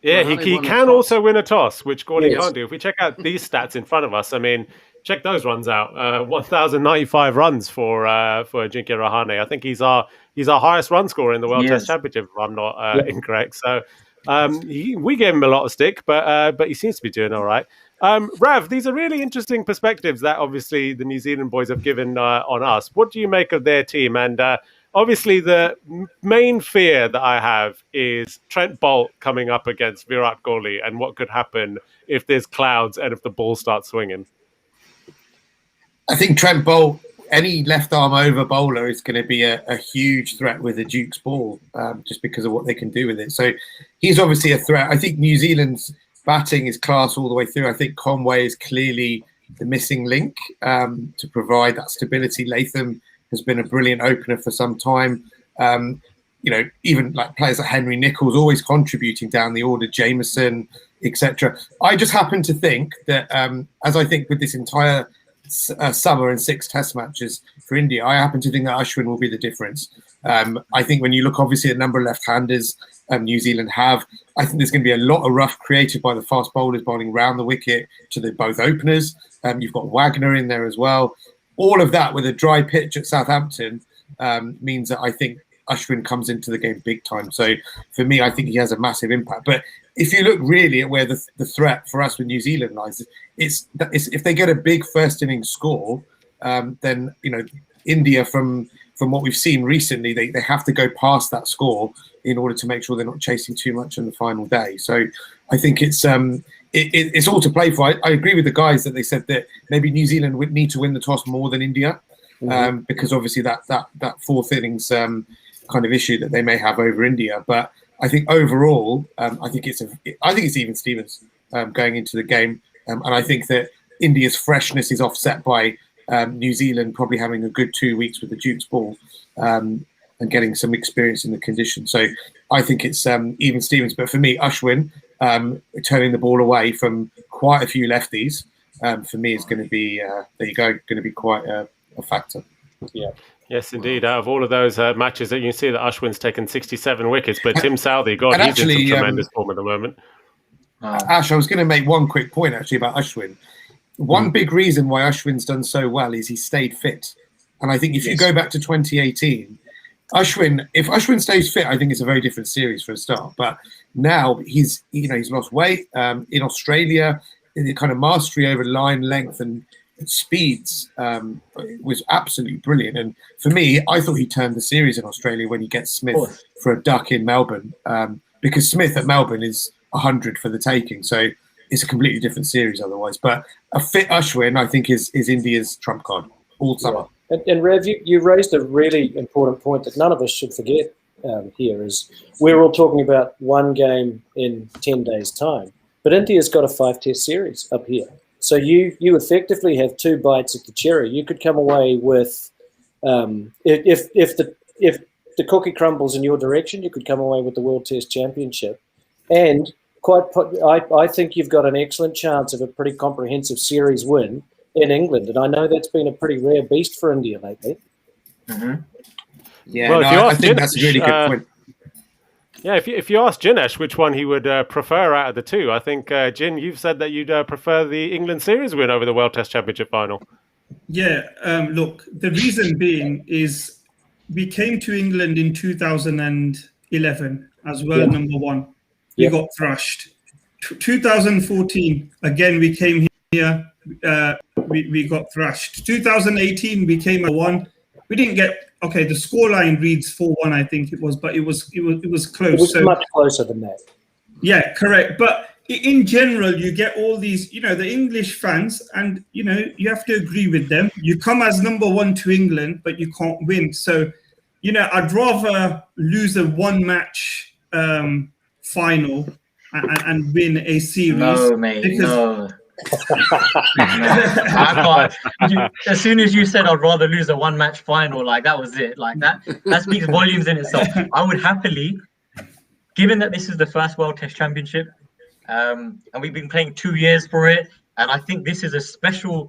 Yeah, he can also win a toss, which Gordon can't do. If we check out these stats in front of us, I mean, check those runs out. 1,095 runs for Ajinkya Rahane. I think he's our highest run scorer in the World Test Championship, if I'm not incorrect. So we gave him a lot of stick, but he seems to be doing all right. Rav, these are really interesting perspectives that obviously the New Zealand boys have given on us. What do you make of their team? And obviously, the main fear that I have is Trent Boult coming up against Virat Kohli and what could happen if there's clouds and if the ball starts swinging. I think Trent Boult, any left arm over bowler, is going to be a huge threat with the Duke's ball, just because of what they can do with it. So he's obviously a threat. I think New Zealand's batting is class all the way through. I think Conway is clearly the missing link to provide that stability. Latham has been a brilliant opener for some time. Even like players like Henry Nicholls always contributing down the order, Jameson, etc. I just happen to think that, as I think with this entire summer and 6 test matches for India, I happen to think that Ashwin will be the difference. I think when you look obviously at a number of left-handers New Zealand have, I think there's going to be a lot of rough created by the fast bowlers bowling round the wicket to the both openers. You've got Wagner in there as well. All of that with a dry pitch at Southampton means that I think Ashwin comes into the game big time. So for me, I think he has a massive impact. But if you look really at where the threat for us with New Zealand lies, it's if they get a big first innings score, then India from from what we've seen recently, they have to go past that score in order to make sure they're not chasing too much on the final day. So I think it's all to play for. I agree with the guys that they said that maybe New Zealand would need to win the toss more than India, because obviously that fourth innings kind of issue that they may have over India. But I think overall, I think it's even Stevens going into the game, and I think that India's freshness is offset by New Zealand probably having a good 2 weeks with the Duke's ball and getting some experience in the conditions. So I think it's even Stevens. But for me, Ashwin turning the ball away from quite a few lefties for me is going to be going to be quite a factor. Yeah. Yes, indeed. Out of all of those matches that you see that Ashwin's taken 67 wickets, but Tim Southee, God, he's in some tremendous form at the moment. Ash, I was going to make one quick point actually about Ashwin. One big reason why Ashwin's done so well is he stayed fit. And I think if you go back to 2018, if Ashwin stays fit, I think it's a very different series for a start. But now he's lost weight in Australia. The kind of mastery over line length and speeds was absolutely brilliant. And for me, I thought he turned the series in Australia when he gets Smith for a duck in Melbourne, because Smith at Melbourne is 100 for the taking. So it's a completely different series otherwise. But a fit Ashwin, I think, is India's trump card all summer. Yeah. And Rev, you raised a really important point that none of us should forget here, is we're all talking about one game in 10 days' time. But India's got a 5-test series up here. So you effectively have 2 bites at the cherry. You could come away with, if the cookie crumbles in your direction, you could come away with the World Test Championship. And I think you've got an excellent chance of a pretty comprehensive series win in England. And I know that's been a pretty rare beast for India lately. Mm-hmm. Yeah, well, I think that's a really good point. Yeah, if you ask Jinesh which one he would prefer out of the two, I think, Jin, you've said that you'd prefer the England series win over the World Test Championship final. Yeah, look, the reason being is we came to England in 2011 as world number 1. We got thrashed. 2014, again, we came here, we got thrashed. 2018, we came at 1. We didn't get, the scoreline reads 4-1, I think it was, but it was close. It was much closer than that. Yeah, correct. But in general, you get all these, the English fans, and, you have to agree with them. You come as number 1 to England, but you can't win. So, I'd rather lose a 1-match final and win a series. No, mate, no. I can't. As soon as you said I'd rather lose a 1-match final, like that was it. Like that speaks volumes in itself. I would happily, given that this is the first World Test Championship, and we've been playing 2 years for it, and I think this is a special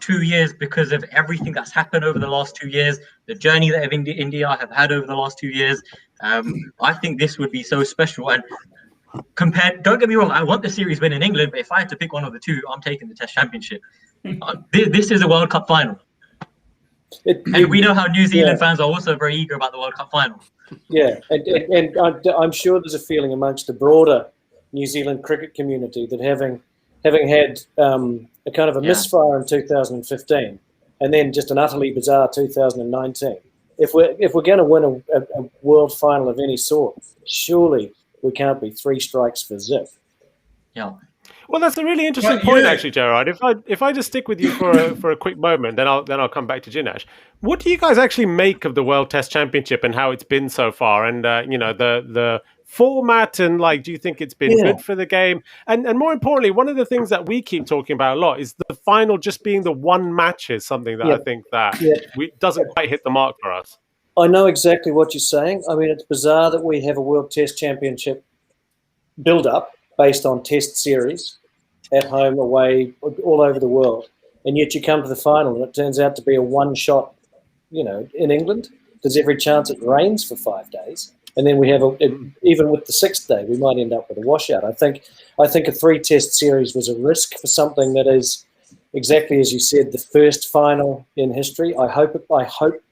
2 years because of everything that's happened over the last 2 years, the journey that India have had over the last 2 years. I think this would be so special. And don't get me wrong, I want the series win in England, but if I had to pick one of the two, I'm taking the Test Championship. This is a World Cup final. And we know how New Zealand fans are also very eager about the World Cup final. Yeah, and I'm sure there's a feeling amongst the broader New Zealand cricket community that having had a kind of a misfire in 2015 and then just an utterly bizarre 2019, if we're going to win a world final of any sort, surely we can't be 3 strikes for zip. Yeah. Well, that's a really interesting point, actually, Gerard. If I just stick with you for a quick moment, then I'll come back to Jinesh. What do you guys actually make of the World Test Championship and how it's been so far? And the format, and do you think it's been good for the game? And more importantly, one of the things that we keep talking about a lot is the final just being the 1 match is something that I think that doesn't quite hit the mark for us. I know exactly what you're saying. I mean, it's bizarre that we have a World Test Championship build-up based on Test series at home, away, all over the world, and yet you come to the final and it turns out to be a 1-shot, in England. There's every chance it rains for 5 days, and then we have even with the 6th day, we might end up with a washout. I think a 3-test series was a risk for something that is, exactly as you said, the first final in history. I hope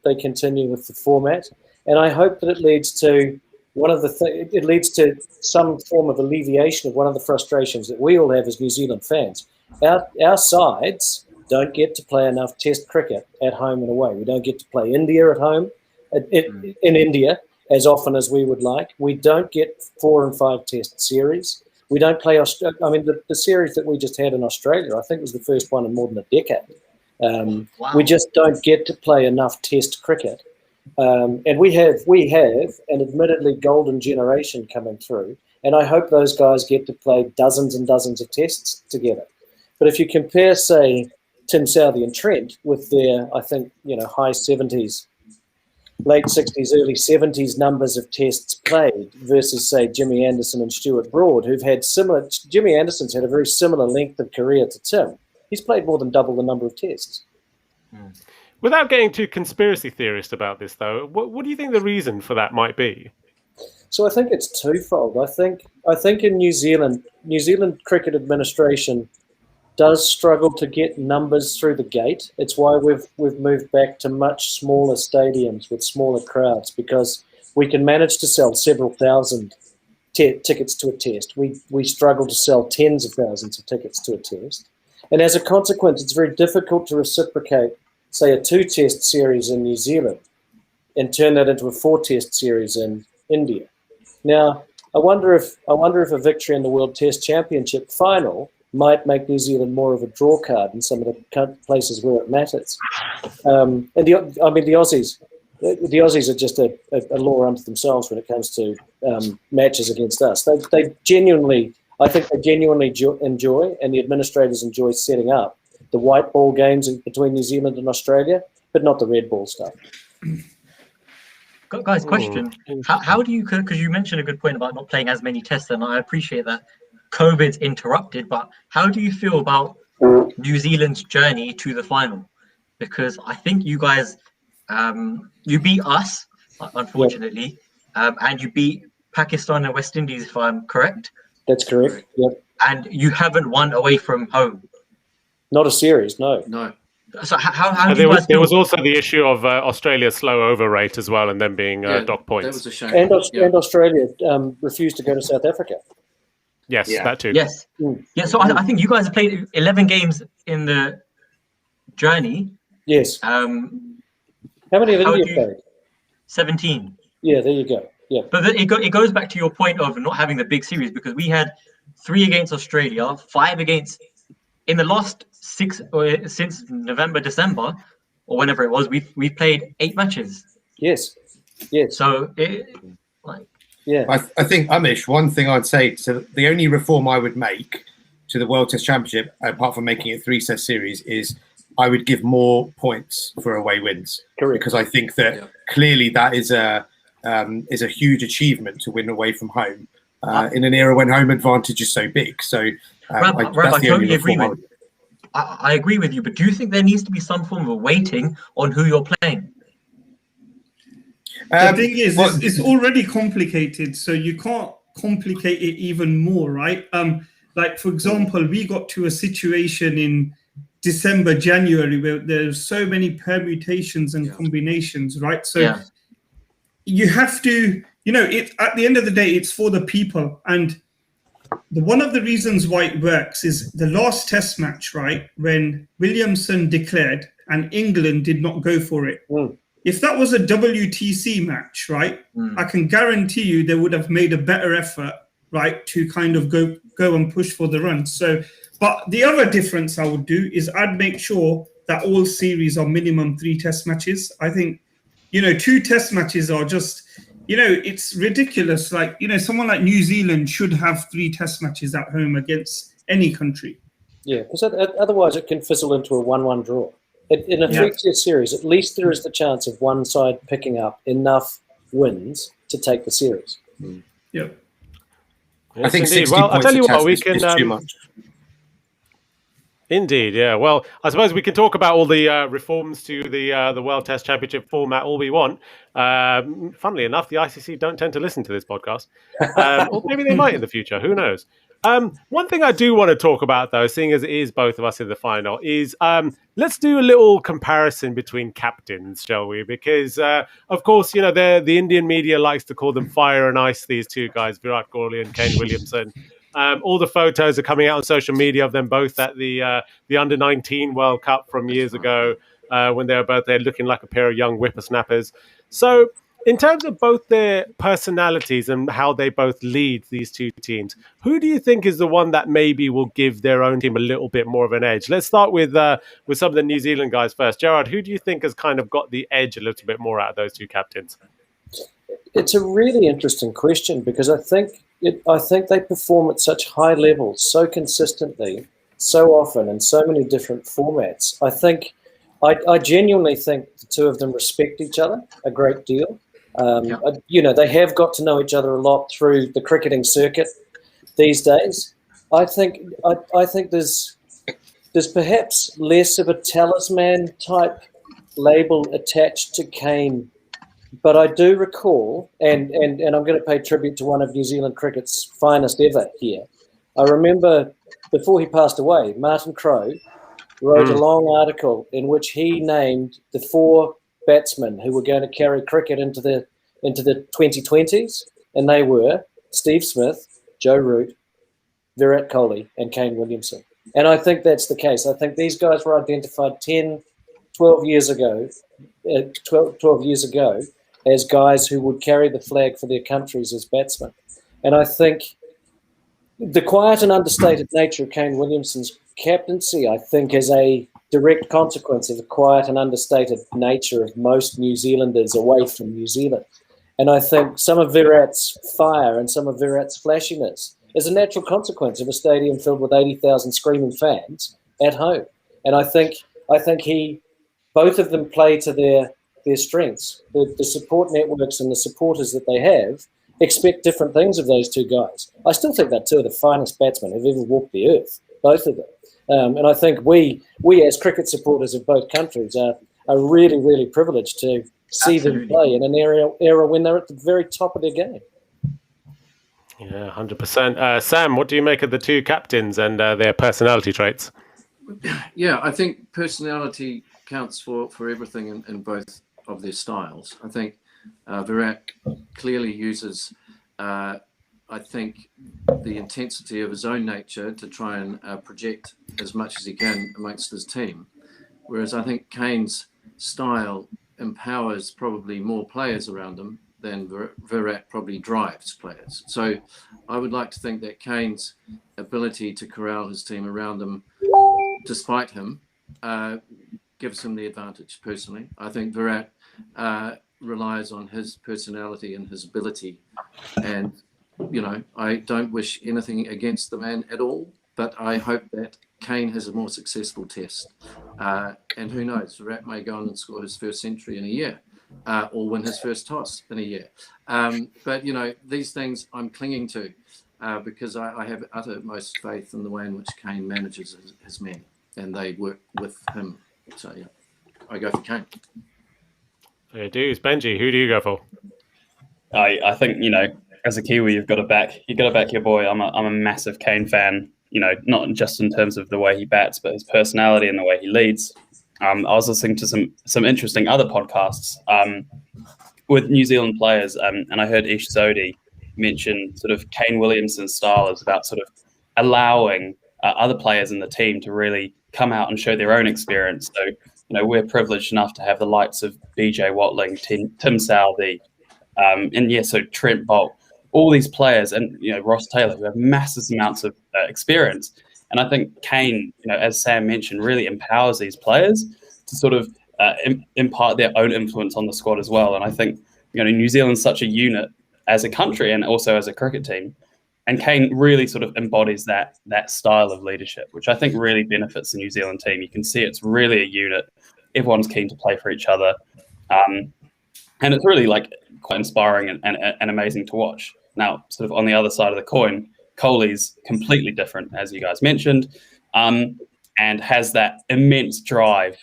they continue with the format, and I hope that it leads to it leads to some form of alleviation of one of the frustrations that we all have as New Zealand fans. Our sides don't get to play enough Test cricket at home and away. We don't get to play India at home. in India as often as we would like. We don't get 4 and 5 test series. We don't play I mean, the series that we just had in Australia, I think, was the first one in more than a decade. Wow. We just don't get to play enough test cricket. And we have an admittedly golden generation coming through. And I hope those guys get to play dozens and dozens of tests together. But if you compare, say, Tim Southey and Trent with their, I think, high 70s, late 60s, early 70s numbers of tests played versus, say, Jimmy Anderson and Stuart Broad, who've had similar. Jimmy Anderson's had a very similar length of career to Tim. He's played more than double the number of tests. Without getting too conspiracy theorist about this, though, what do you think the reason for that might be? So I think it's twofold. I think in New Zealand Cricket Administration does struggle to get numbers through the gate. It's why we've moved back to much smaller stadiums with smaller crowds, because we can manage to sell several thousand tickets to a test. We struggle to sell tens of thousands of tickets to a test. And as a consequence, it's very difficult to reciprocate, say, a 2-test series in New Zealand and turn that into a 4-test series in India. Now, I wonder if a victory in the World Test Championship final might make New Zealand more of a draw card in some of the places where it matters. And the Aussies are just a law unto themselves when it comes to matches against us. I think they genuinely enjoy, and the administrators enjoy setting up the white ball games between New Zealand and Australia, but not the red ball stuff. Guys, question. How do you, because you mentioned a good point about not playing as many tests, and I appreciate that COVID's interrupted, but how do you feel about New Zealand's journey to the final? Because I think you guys, you beat us, unfortunately, and you beat Pakistan and West Indies, if I'm correct. That's correct, yep. And you haven't won away from home. Not a series, no. No. So how do you guys feel? There was also the issue of Australia's slow over rate as well, and then being dock points. That was a shame. And Australia refused to go to South Africa. Yes, that too. Yes. Yeah, so I think you guys have played 11 games in the journey. Yes. How many have India played? 17. Yeah, there you go. Yeah. But it goes back to your point of not having the big series, because we had 3 against Australia, 5 against, in the last 6 since November, December, or whenever it was, we've played 8 matches. Yes. So I think, Amish, one thing I'd say, so the only reform I would make to the World Test Championship, apart from making it 3-set series, is I would give more points for away wins. Correct. Because I think that clearly that is a huge achievement to win away from home in an era when home advantage is so big. So I totally agree with you. I agree with you, but do you think there needs to be some form of a weighting on who you're playing? The thing is, it's already complicated, so you can't complicate it even more, right? Like, for example, we got to a situation in December, January, where there's so many permutations and combinations, right? So you have to, at the end of the day, it's for the people. And one of the reasons why it works is the last test match, right? When Williamson declared and England did not go for it. If that was a WTC match, right, I can guarantee you they would have made a better effort, right, to kind of go and push for the run. So, but the other difference I would do is I'd make sure that all series are minimum 3 test matches. I think, 2 test matches are just, it's ridiculous. Like, someone like New Zealand should have 3 test matches at home against any country. Yeah, because otherwise it can fizzle into a 1-1 draw. In a 3-test series, at least there is the chance of one side picking up enough wins to take the series. Yeah. I think 60 well, points I'll tell you what, we is can too much. Indeed, yeah. Well, I suppose we can talk about all the reforms to the World Test Championship format all we want. Funnily enough, the ICC don't tend to listen to this podcast, or maybe they might in the future. Who knows? One thing I do want to talk about, though, seeing as it is both of us in the final, is let's do a little comparison between captains, shall we? Because, of course, the Indian media likes to call them fire and ice, these two guys, Virat Kohli and Kane Williamson. All the photos are coming out on social media of them both at the Under-19 World Cup from years ago. when they were both there looking like a pair of young whippersnappers. So in terms of both their personalities and how they both lead these two teams, who do you think is the one that maybe will give their own team a little bit more of an edge? Let's start with some of the New Zealand guys first. Gerard, who do you think has kind of got the edge a little bit more out of those two captains? It's a really interesting question because I think they perform at such high levels, so consistently, so often, in so many different formats. I genuinely think the two of them respect each other a great deal. They have got to know each other a lot through the cricketing circuit these days. I think there's perhaps less of a talisman type label attached to Kane, but I do recall, and I'm going to pay tribute to one of New Zealand cricket's finest ever here. I remember before he passed away, Martin Crowe wrote a long article in which he named the 4 batsmen who were going to carry cricket into the 2020s, and they were Steve Smith, Joe Root, Virat Kohli, and Kane Williamson. And I think that's the case. I think these guys were identified 12 years ago as guys who would carry the flag for their countries as batsmen. And I think the quiet and understated nature of Kane Williamson's captaincy, I think, is a direct consequence of the quiet and understated nature of most New Zealanders away from New Zealand. And I think some of Virat's fire and some of Virat's flashiness is a natural consequence of a stadium filled with 80,000 screaming fans at home. And I think both of them play to their strengths. The support networks and the supporters that they have expect different things of those two guys. I still think they're two of the finest batsmen who've ever walked the earth, both of them. And I think we as cricket supporters of both countries are really, really privileged to see them play in an era when they're at the very top of their game. Yeah, 100%. Sam, what do you make of the two captains and their personality traits? Yeah, I think personality counts for everything in both of their styles. I think Virat clearly uses, I think, the intensity of his own nature to try and project as much as he can amongst his team. Whereas I think Kane's style empowers probably more players around him than Virat probably drives players. So I would like to think that Kane's ability to corral his team around him, despite him, gives him the advantage personally. I think Virat relies on his personality and his ability. And, I don't wish anything against the man at all, but I hope that Kane has a more successful test. And who knows, Virat may go on and score his first century in a year. Or win his first toss in a year. But, these things I'm clinging to because I have uttermost faith in the way in which Kane manages his men, and they work with him. So, yeah, I go for Kane. Fair dues. Benji, who do you go for? I think, as a Kiwi, you've got to back your boy. I'm a massive Kane fan, not just in terms of the way he bats, but his personality and the way he leads. I was listening to some interesting other podcasts with New Zealand players, and I heard Ish Sodhi mention sort of Kane Williamson's style is about sort of allowing other players in the team to really come out and show their own experience. So, we're privileged enough to have the likes of BJ Watling, Tim Southey, so Trent Bolt, all these players, and Ross Taylor, who have massive amounts of experience. And I think Kane, as Sam mentioned, really empowers these players to sort of impart their own influence on the squad as well. And I think, New Zealand's such a unit as a country and also as a cricket team. And Kane really sort of embodies that style of leadership, which I think really benefits the New Zealand team. You can see it's really a unit. Everyone's keen to play for each other. And it's really quite inspiring and amazing to watch. Now, sort of on the other side of the coin, Kohli's completely different, as you guys mentioned, and has that immense drive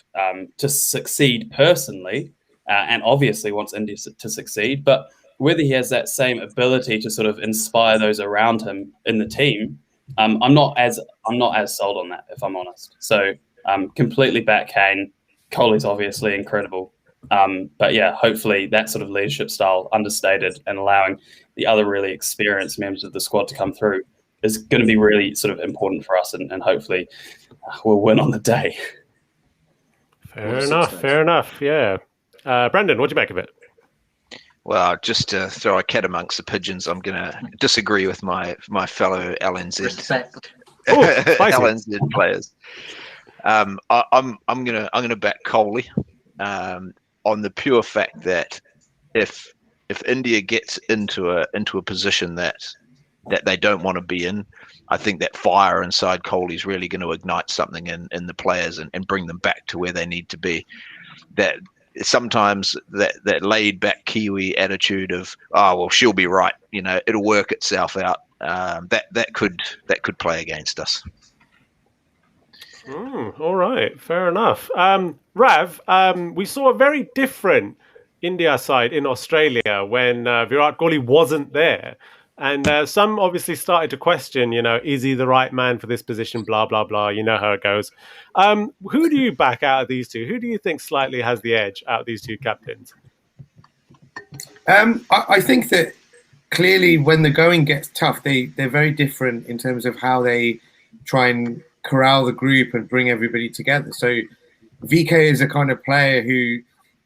to succeed personally, and obviously wants India to succeed. But whether he has that same ability to sort of inspire those around him in the team, I'm not as sold on that, if I'm honest. So completely back Kane. Kohli's obviously incredible. But yeah, hopefully that sort of leadership style, understated and allowing the other really experienced members of the squad to come through, is going to be really sort of important for us, and hopefully we'll win on the day. Fair enough. Yeah. Brendan, what do you make of it? Well, just to throw a cat amongst the pigeons, I'm going to disagree with my fellow LNZ Respect. LNZ players. I'm gonna back Kohli on the pure fact that if India gets into a position that they don't want to be in, I think that fire inside Kohli is really going to ignite something in the players and bring them back to where they need to be. That sometimes that laid back Kiwi attitude of, oh well, she'll be right, it'll work itself out. That could play against us. All right, fair enough. Rav, we saw a very different India side in Australia when Virat Kohli wasn't there. And some obviously started to question, is he the right man for this position, blah, blah, blah. You know how it goes. Who do you back out of these two? Who do you think slightly has the edge out of these two captains? I think that clearly when the going gets tough, they're very different in terms of how they try and corral the group and bring everybody together. So VK is a kind of player who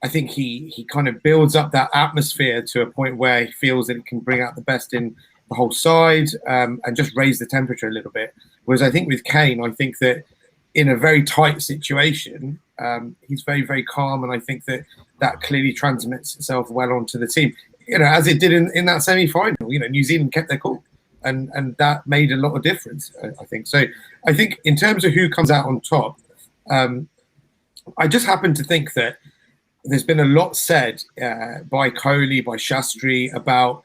I think he kind of builds up that atmosphere to a point where he feels that he can bring out the best in the whole side and just raise the temperature a little bit. Whereas I think with Kane, I think that in a very tight situation, he's very, very calm. And I think that clearly transmits itself well onto the team, as it did in that semi-final. New Zealand kept their cool. And that made a lot of difference, I think. So I think in terms of who comes out on top, I just happen to think that there's been a lot said by Kohli, by Shastri about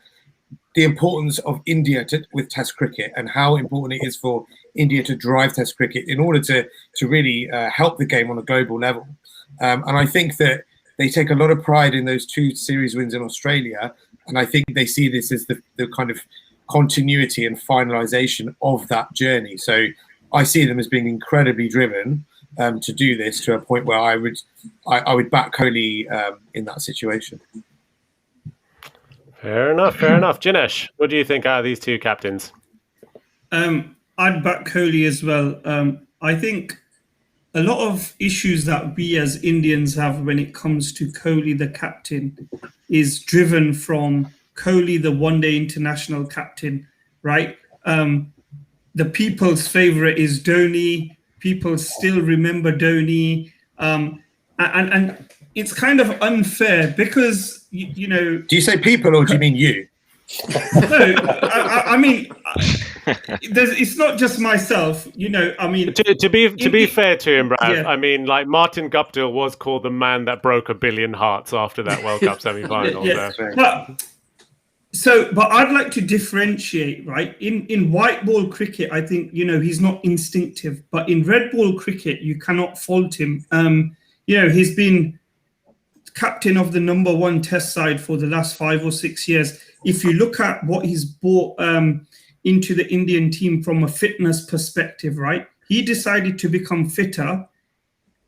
the importance of India with Test cricket and how important it is for India to drive Test cricket in order to really help the game on a global level. And I think that they take a lot of pride in those 2 series wins in Australia. And I think they see this as the kind of continuity and finalization of that journey. So I see them as being incredibly driven to do this to a point where I would back Kohli in that situation. Fair enough. Jinesh, what do you think out of these two captains? I'd back Kohli as well. I think a lot of issues that we as Indians have when it comes to Kohli, the captain, is driven from Kohli, the one-day international captain, right? The people's favorite is Dhoni. People still remember Dhoni. And it's kind of unfair because, Do you say people or do you mean you? No, I mean, it's not just myself, I mean. To be fair to him, Rav, yeah. I mean, like Martin Guptill was called the man that broke 1 billion hearts after that World Cup semi-final. Yeah. But I'd like to differentiate, right? In white ball cricket, I think, he's not instinctive. But in red ball cricket, you cannot fault him. He's been captain of the #1 Test side for the last 5 or 6 years. If you look at what he's brought into the Indian team from a fitness perspective, right? He decided to become fitter.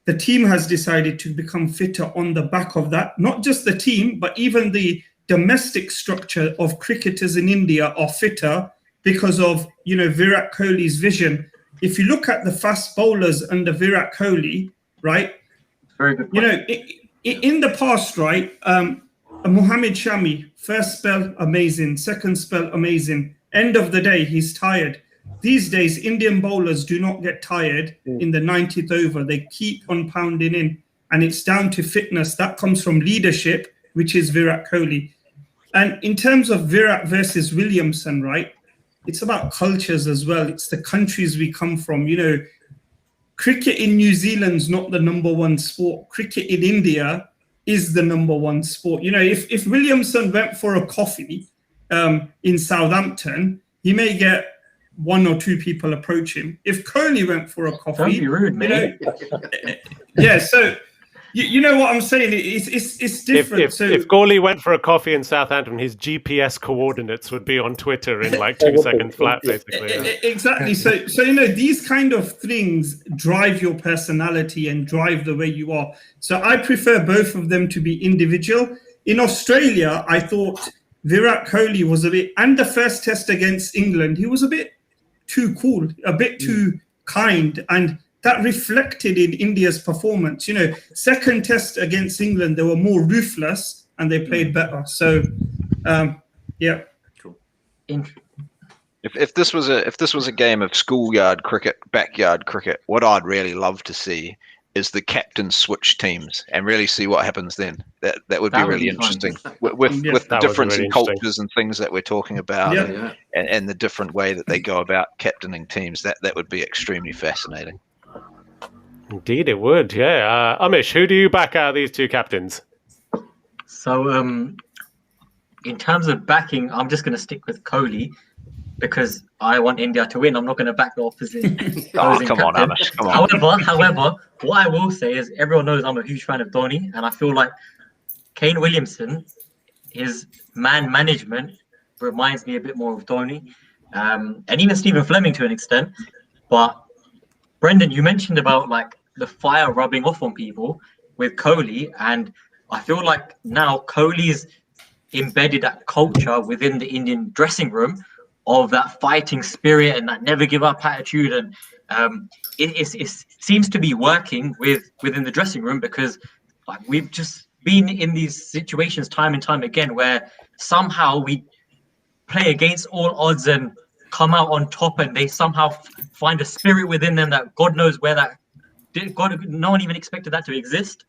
The team has decided to become fitter on the back of that. Not just the team, but even the domestic structure of cricketers in India are fitter because of, Virat Kohli's vision. If you look at the fast bowlers under Virat Kohli, right? Very good point. In the past, right, Mohammad Shami, first spell, amazing. Second spell, amazing. End of the day, he's tired. These days, Indian bowlers do not get tired in the 90th over. They keep on pounding in. And it's down to fitness. That comes from leadership, which is Virat Kohli. And in terms of Virat versus Williamson, right, it's about cultures as well. It's the countries we come from. Cricket in New Zealand's not the #1 sport. Cricket in India is the #1 sport. If Williamson went for a coffee in Southampton, he may get 1 or 2 people approach him. If Kohli went for a coffee, don't be rude, man. Yeah. So you know what I'm saying? It's different. If Kohli went for a coffee in Southampton, his GPS coordinates would be on Twitter in like 2 seconds flat, basically. Yeah. Exactly. So these kind of things drive your personality and drive the way you are. So I prefer both of them to be individual. In Australia, I thought Virat Kohli was a bit, and the first test against England, he was a bit too cool, a bit too kind, and that reflected in India's performance. You know, second test against England, they were more ruthless and they played better. So, yeah. Cool. If this was a game of schoolyard cricket, backyard cricket, what I'd really love to see is the captains switch teams and really see what happens then. That would be really interesting with the difference in cultures and things that we're talking about, and the different way that they go about captaining teams. That would be extremely fascinating. Indeed, it would. Yeah, Amish, who do you back out of these two captains? So, in terms of backing, I'm just going to stick with Kohli because I want India to win. I'm not going to back the opposite. Come on, Amish. Come on. However, what I will say is everyone knows I'm a huge fan of Dhoni, and I feel like Kane Williamson, his man management reminds me a bit more of Dhoni, and even Stephen Fleming to an extent. But Brendan, you mentioned about like the fire rubbing off on people with Kohli, and I feel like now Kohli's embedded that culture within the Indian dressing room of that fighting spirit and that never give up attitude, and it seems to be working within the dressing room because like we've just been in these situations time and time again where somehow we play against all odds and come out on top, and they somehow find a spirit within them that God knows where that no one even expected that to exist.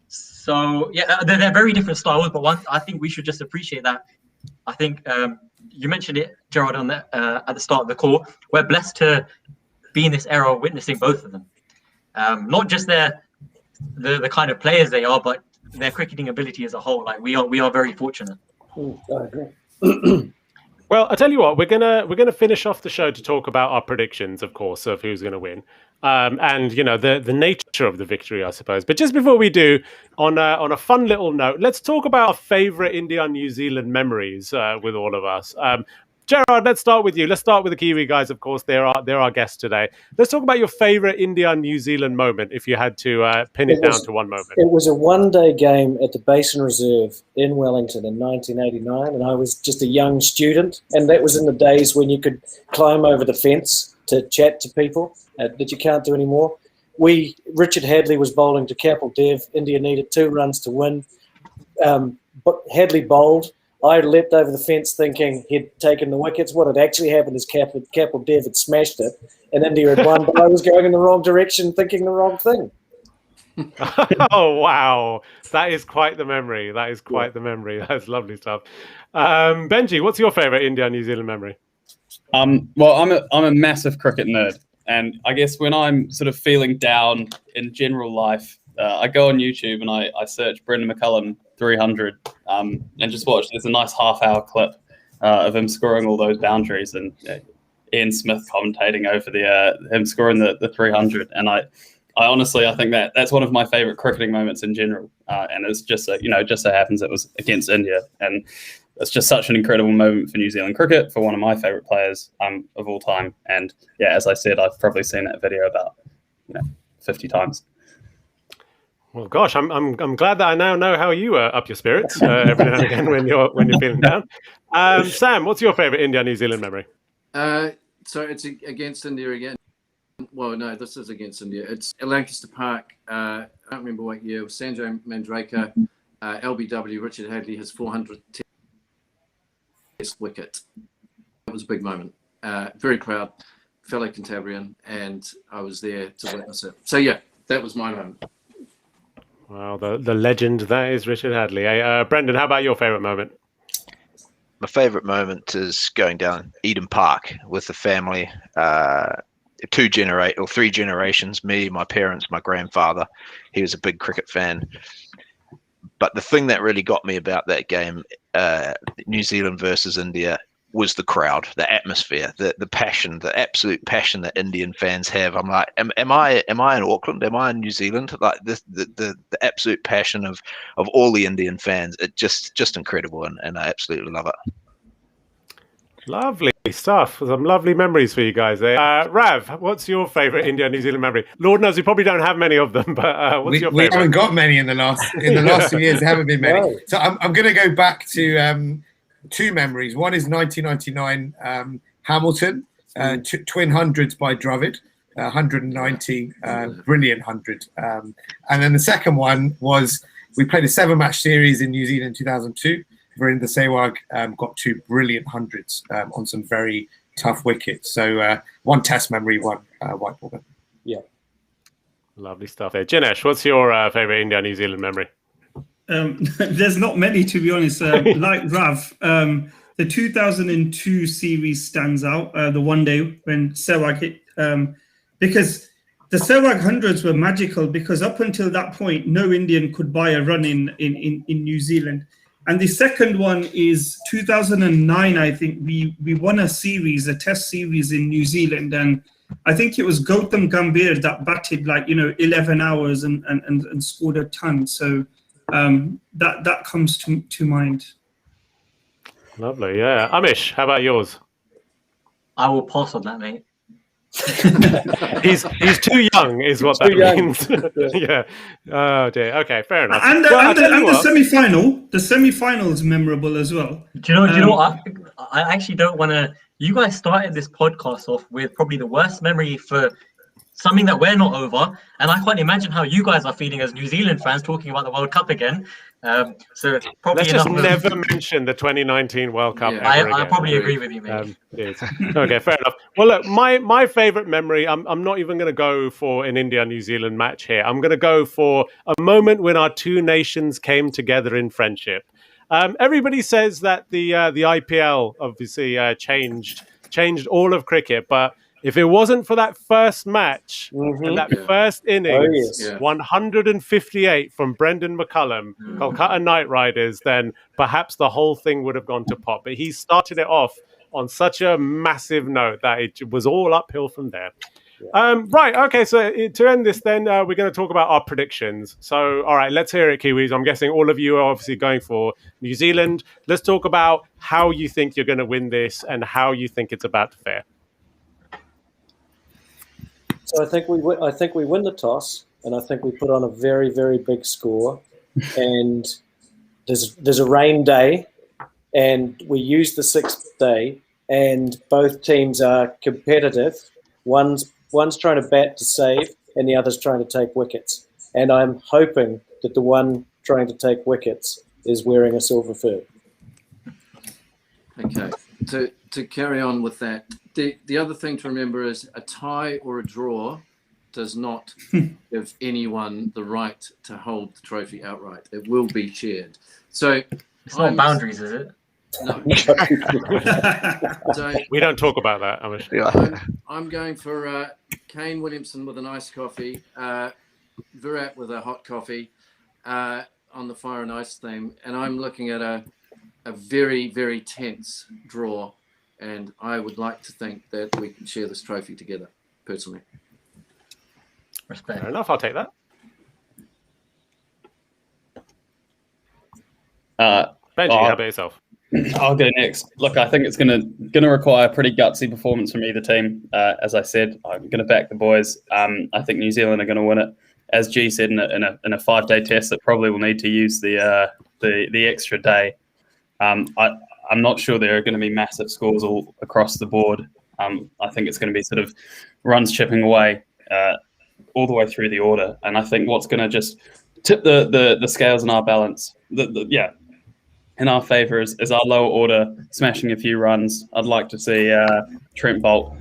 So yeah, they're very different styles, but I think we should just appreciate that. I think you mentioned it, Gerard, on that at the start of the call. We're blessed to be in this era witnessing both of them. Not just the kind of players they are, but their cricketing ability as a whole. Like we are very fortunate. I agree. Well, I tell you what, we're gonna finish off the show to talk about our predictions, of course, of who's going to win, and you know the nature of the victory, I suppose. But just before we do, on a fun little note, let's talk about our favourite India-New Zealand memories with all of us. Gerard, let's start with you. Let's start with the Kiwi guys, of course. They're our guests today. Let's talk about your favourite India-New Zealand moment, if you had to pin it down to one moment. It was a one-day game at the Basin Reserve in Wellington in 1989, and I was just a young student, and that was in the days when you could climb over the fence to chat to people that you can't do anymore. Richard Hadley was bowling to Kapil Dev. India needed 2 runs to win. But Hadley bowled. I leapt over the fence thinking he'd taken the wickets. What had actually happened is Kapil Dev had smashed it, and India had won, but I was going in the wrong direction, thinking the wrong thing. Oh, wow. That is quite the memory. That's lovely stuff. Benji, what's your favourite India-New Zealand memory? Well, I'm a massive cricket nerd, and I guess when I'm sort of feeling down in general life, I go on YouTube and I search Brendan McCullum 300 and just watch. There's a nice half-hour clip of him scoring all those boundaries and Ian Smith commentating over him scoring the 300. And I honestly think that's one of my favourite cricketing moments in general. And it's just just so happens it was against India, and it's just such an incredible moment for New Zealand cricket, for one of my favourite players of all time. And yeah, as I said, I've probably seen that video about 50 times. Well, gosh, I'm glad that I now know how you up your spirits every now and again when you're feeling down. Sam, what's your favourite India-New Zealand memory? So it's against India again. Well, no, this is against India. It's at Lancaster Park. I don't remember what year. It was Sanjay Mandraker, LBW, Richard Hadley, his 400th test wicket. It was a big moment. Very proud, fellow Cantabrian, and I was there to witness it. So yeah, that was my moment. Wow, the legend that is Richard Hadley. Brendan, how about your favourite moment? My favourite moment is going down Eden Park with the family. 3 generations, me, my parents, my grandfather. He was a big cricket fan. But the thing that really got me about that game, New Zealand versus India, was the crowd, the atmosphere, the passion, the absolute passion that Indian fans have. I'm like, am I in Auckland? Am I in New Zealand? Like the absolute passion of all the Indian fans. It just incredible, and I absolutely love it. Lovely stuff. Some lovely memories for you guys there. Rav, what's your favourite India-New Zealand memory? Lord knows we probably don't have many of them, but what's your favourite? We haven't got many in the last 2 years. There haven't been many. No. So I'm going to go back to 2 memories. One is 1999 Hamilton, Twin Hundreds by Dravid. 190, brilliant 100. And then the second one was we played a 7-match series in New Zealand 2002. Virendra Sehwag got 2 brilliant 100s on some very tough wickets. So one test memory, one white ball memory. Yeah. Lovely stuff there. Jinesh, what's your favourite India-New Zealand memory? There's not many, to be honest. Like Rav, the 2002 series stands out, the one day when Sehwag hit, because the Sehwag 100s were magical, because up until that point, no Indian could buy a run in New Zealand. And the second one is 2009, I think. We won a test series in New Zealand, and I think it was Gautam Gambhir that batted 11 hours and scored a ton. So that comes to mind. Lovely, yeah. Amish, how about yours? I will pass on that, mate. he's too young, is what that means. Yeah. Oh dear. Okay, fair enough. And the semi-final is memorable as well. Do you know what? I actually don't want to. You guys started this podcast off with probably the worst memory for something that we're not over, and I can't imagine how you guys are feeling as New Zealand fans talking about the World Cup again. So probably let's just never mention the 2019 World Cup. Yeah. I probably agree with you, mate. Okay, fair enough. Well, look, my favourite memory. I'm not even going to go for an India-New Zealand match here. I'm going to go for a moment when our two nations came together in friendship. Everybody says that the IPL obviously changed all of cricket, but if it wasn't for that first match and that first innings, 158 from Brendan McCullum, Kolkata Knight Riders, then perhaps the whole thing would have gone to pot. But he started it off on such a massive note that it was all uphill from there. Right, okay, so to end this then, we're going to talk about our predictions. So, all right, let's hear it, Kiwis. I'm guessing all of you are obviously going for New Zealand. Let's talk about how you think you're going to win this and how you think it's about to fare. So I think we win the toss, and I think we put on a very, very big score. And there's a rain day, and we use the 6th day, and both teams are competitive. One's trying to bat to save, and the other's trying to take wickets. And I'm hoping that the one trying to take wickets is wearing a silver fur. Okay. To carry on with that, the other thing to remember is a tie or a draw does not give anyone the right to hold the trophy outright. It will be shared. So it's not boundaries, is it? No. So, we don't talk about that. I'm going for Kane Williamson with an iced coffee, Virat with a hot coffee on the fire and ice theme, and I'm looking at a very, very tense draw. And I would like to think that we can share this trophy together, personally. Respect. Fair enough, I'll take that. Benji, how about yourself? I'll go next. Look, I think it's gonna require a pretty gutsy performance from either team. As I said, I'm gonna back the boys. I think New Zealand are gonna win it. As G said, in a 5-day test, that probably will need to use the extra day. I'm not sure there are going to be massive scores all across the board. I think it's going to be sort of runs chipping away all the way through the order. And I think what's going to just tip the scales in our balance, in our favour is our lower order smashing a few runs. I'd like to see Trent Bolt,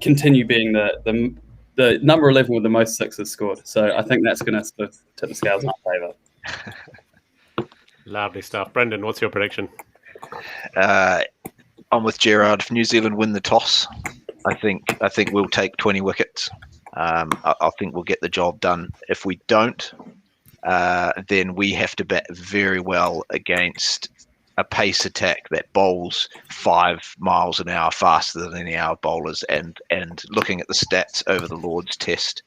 continue being the number 11 with the most sixes scored. So I think that's going to sort of tip the scales in our favour. Lovely stuff. Brendan, what's your prediction? I'm with Gerard. If New Zealand win the toss, I think we'll take 20 wickets. I think we'll get the job done. If we don't, then we have to bat very well against a pace attack that bowls 5 miles an hour faster than any of our bowlers. And looking at the stats over the Lord's Test,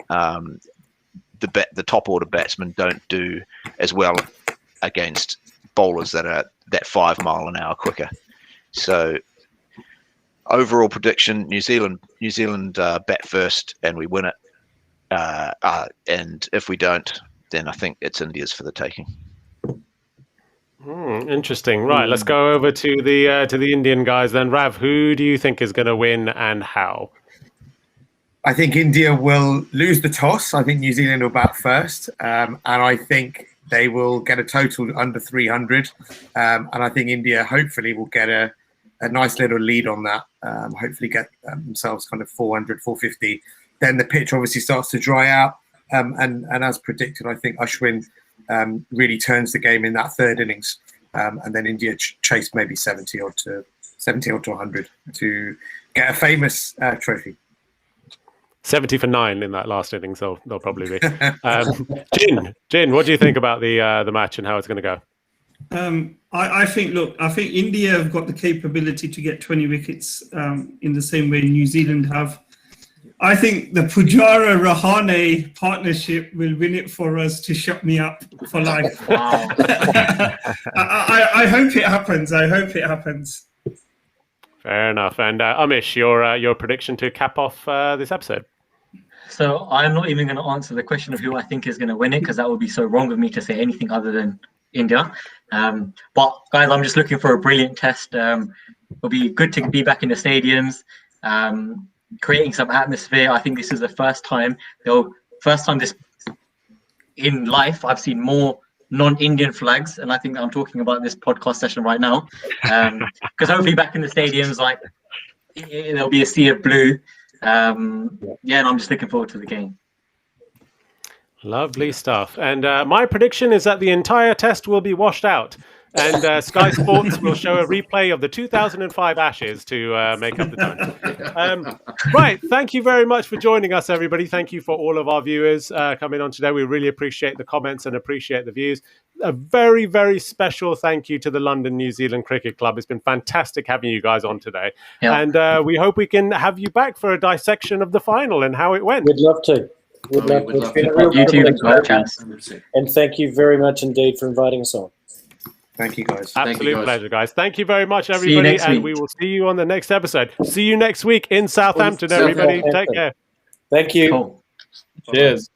the top order batsmen don't do as well against bowlers that are that 5 mile an hour quicker. So overall prediction: New Zealand bat first, and we win it. And if we don't, then I think it's India's for the taking. Interesting. Right, let's go over to the Indian guys then. Rav, who do you think is going to win and how? I think India will lose the toss. I think New Zealand will bat first, and I think they will get a total under 300. And I think India hopefully will get a nice little lead on that. Hopefully get themselves kind of 400, 450. Then the pitch obviously starts to dry out. And as predicted, I think Ashwin really turns the game in that third innings. And then India chase maybe 70 or to 100 to get a famous trophy. 70 for 9 in that last inning, so they'll probably be. Jin, what do you think about the match and how it's going to go? I think India have got the capability to get 20 wickets in the same way New Zealand have. I think the Pujara-Rahane partnership will win it for us to shut me up for life. Wow. I hope it happens. I hope it happens. Fair enough. And Amish, your prediction to cap off this episode? So I'm not even going to answer the question of who I think is going to win it, because that would be so wrong of me to say anything other than India. But guys, I'm just looking for a brilliant test. It'll be good to be back in the stadiums, creating some atmosphere. I think this is the first time this in life I've seen more non-Indian flags, and I think I'm talking about this podcast session right now, because hopefully back in the stadiums, like there'll be a sea of blue. And I'm just looking forward to the game. Lovely stuff. And my prediction is that the entire test will be washed out, and Sky Sports will show a replay of the 2005 Ashes to make up the time. Right. Thank you very much for joining us, everybody. Thank you for all of our viewers coming on today. We really appreciate the comments and appreciate the views. A very, very special thank you to the London New Zealand Cricket Club. It's been fantastic having you guys on today. Yeah. And we hope we can have you back for a dissection of the final and how it went. We'd love to. It's been a real privilege. And thank you very much indeed for inviting us on. Thank you, guys. Absolute pleasure, guys. Thank you very much, everybody. And we will see you on the next episode. See you next week in Southampton, everybody. Take care. Thank you. Cool. Cheers.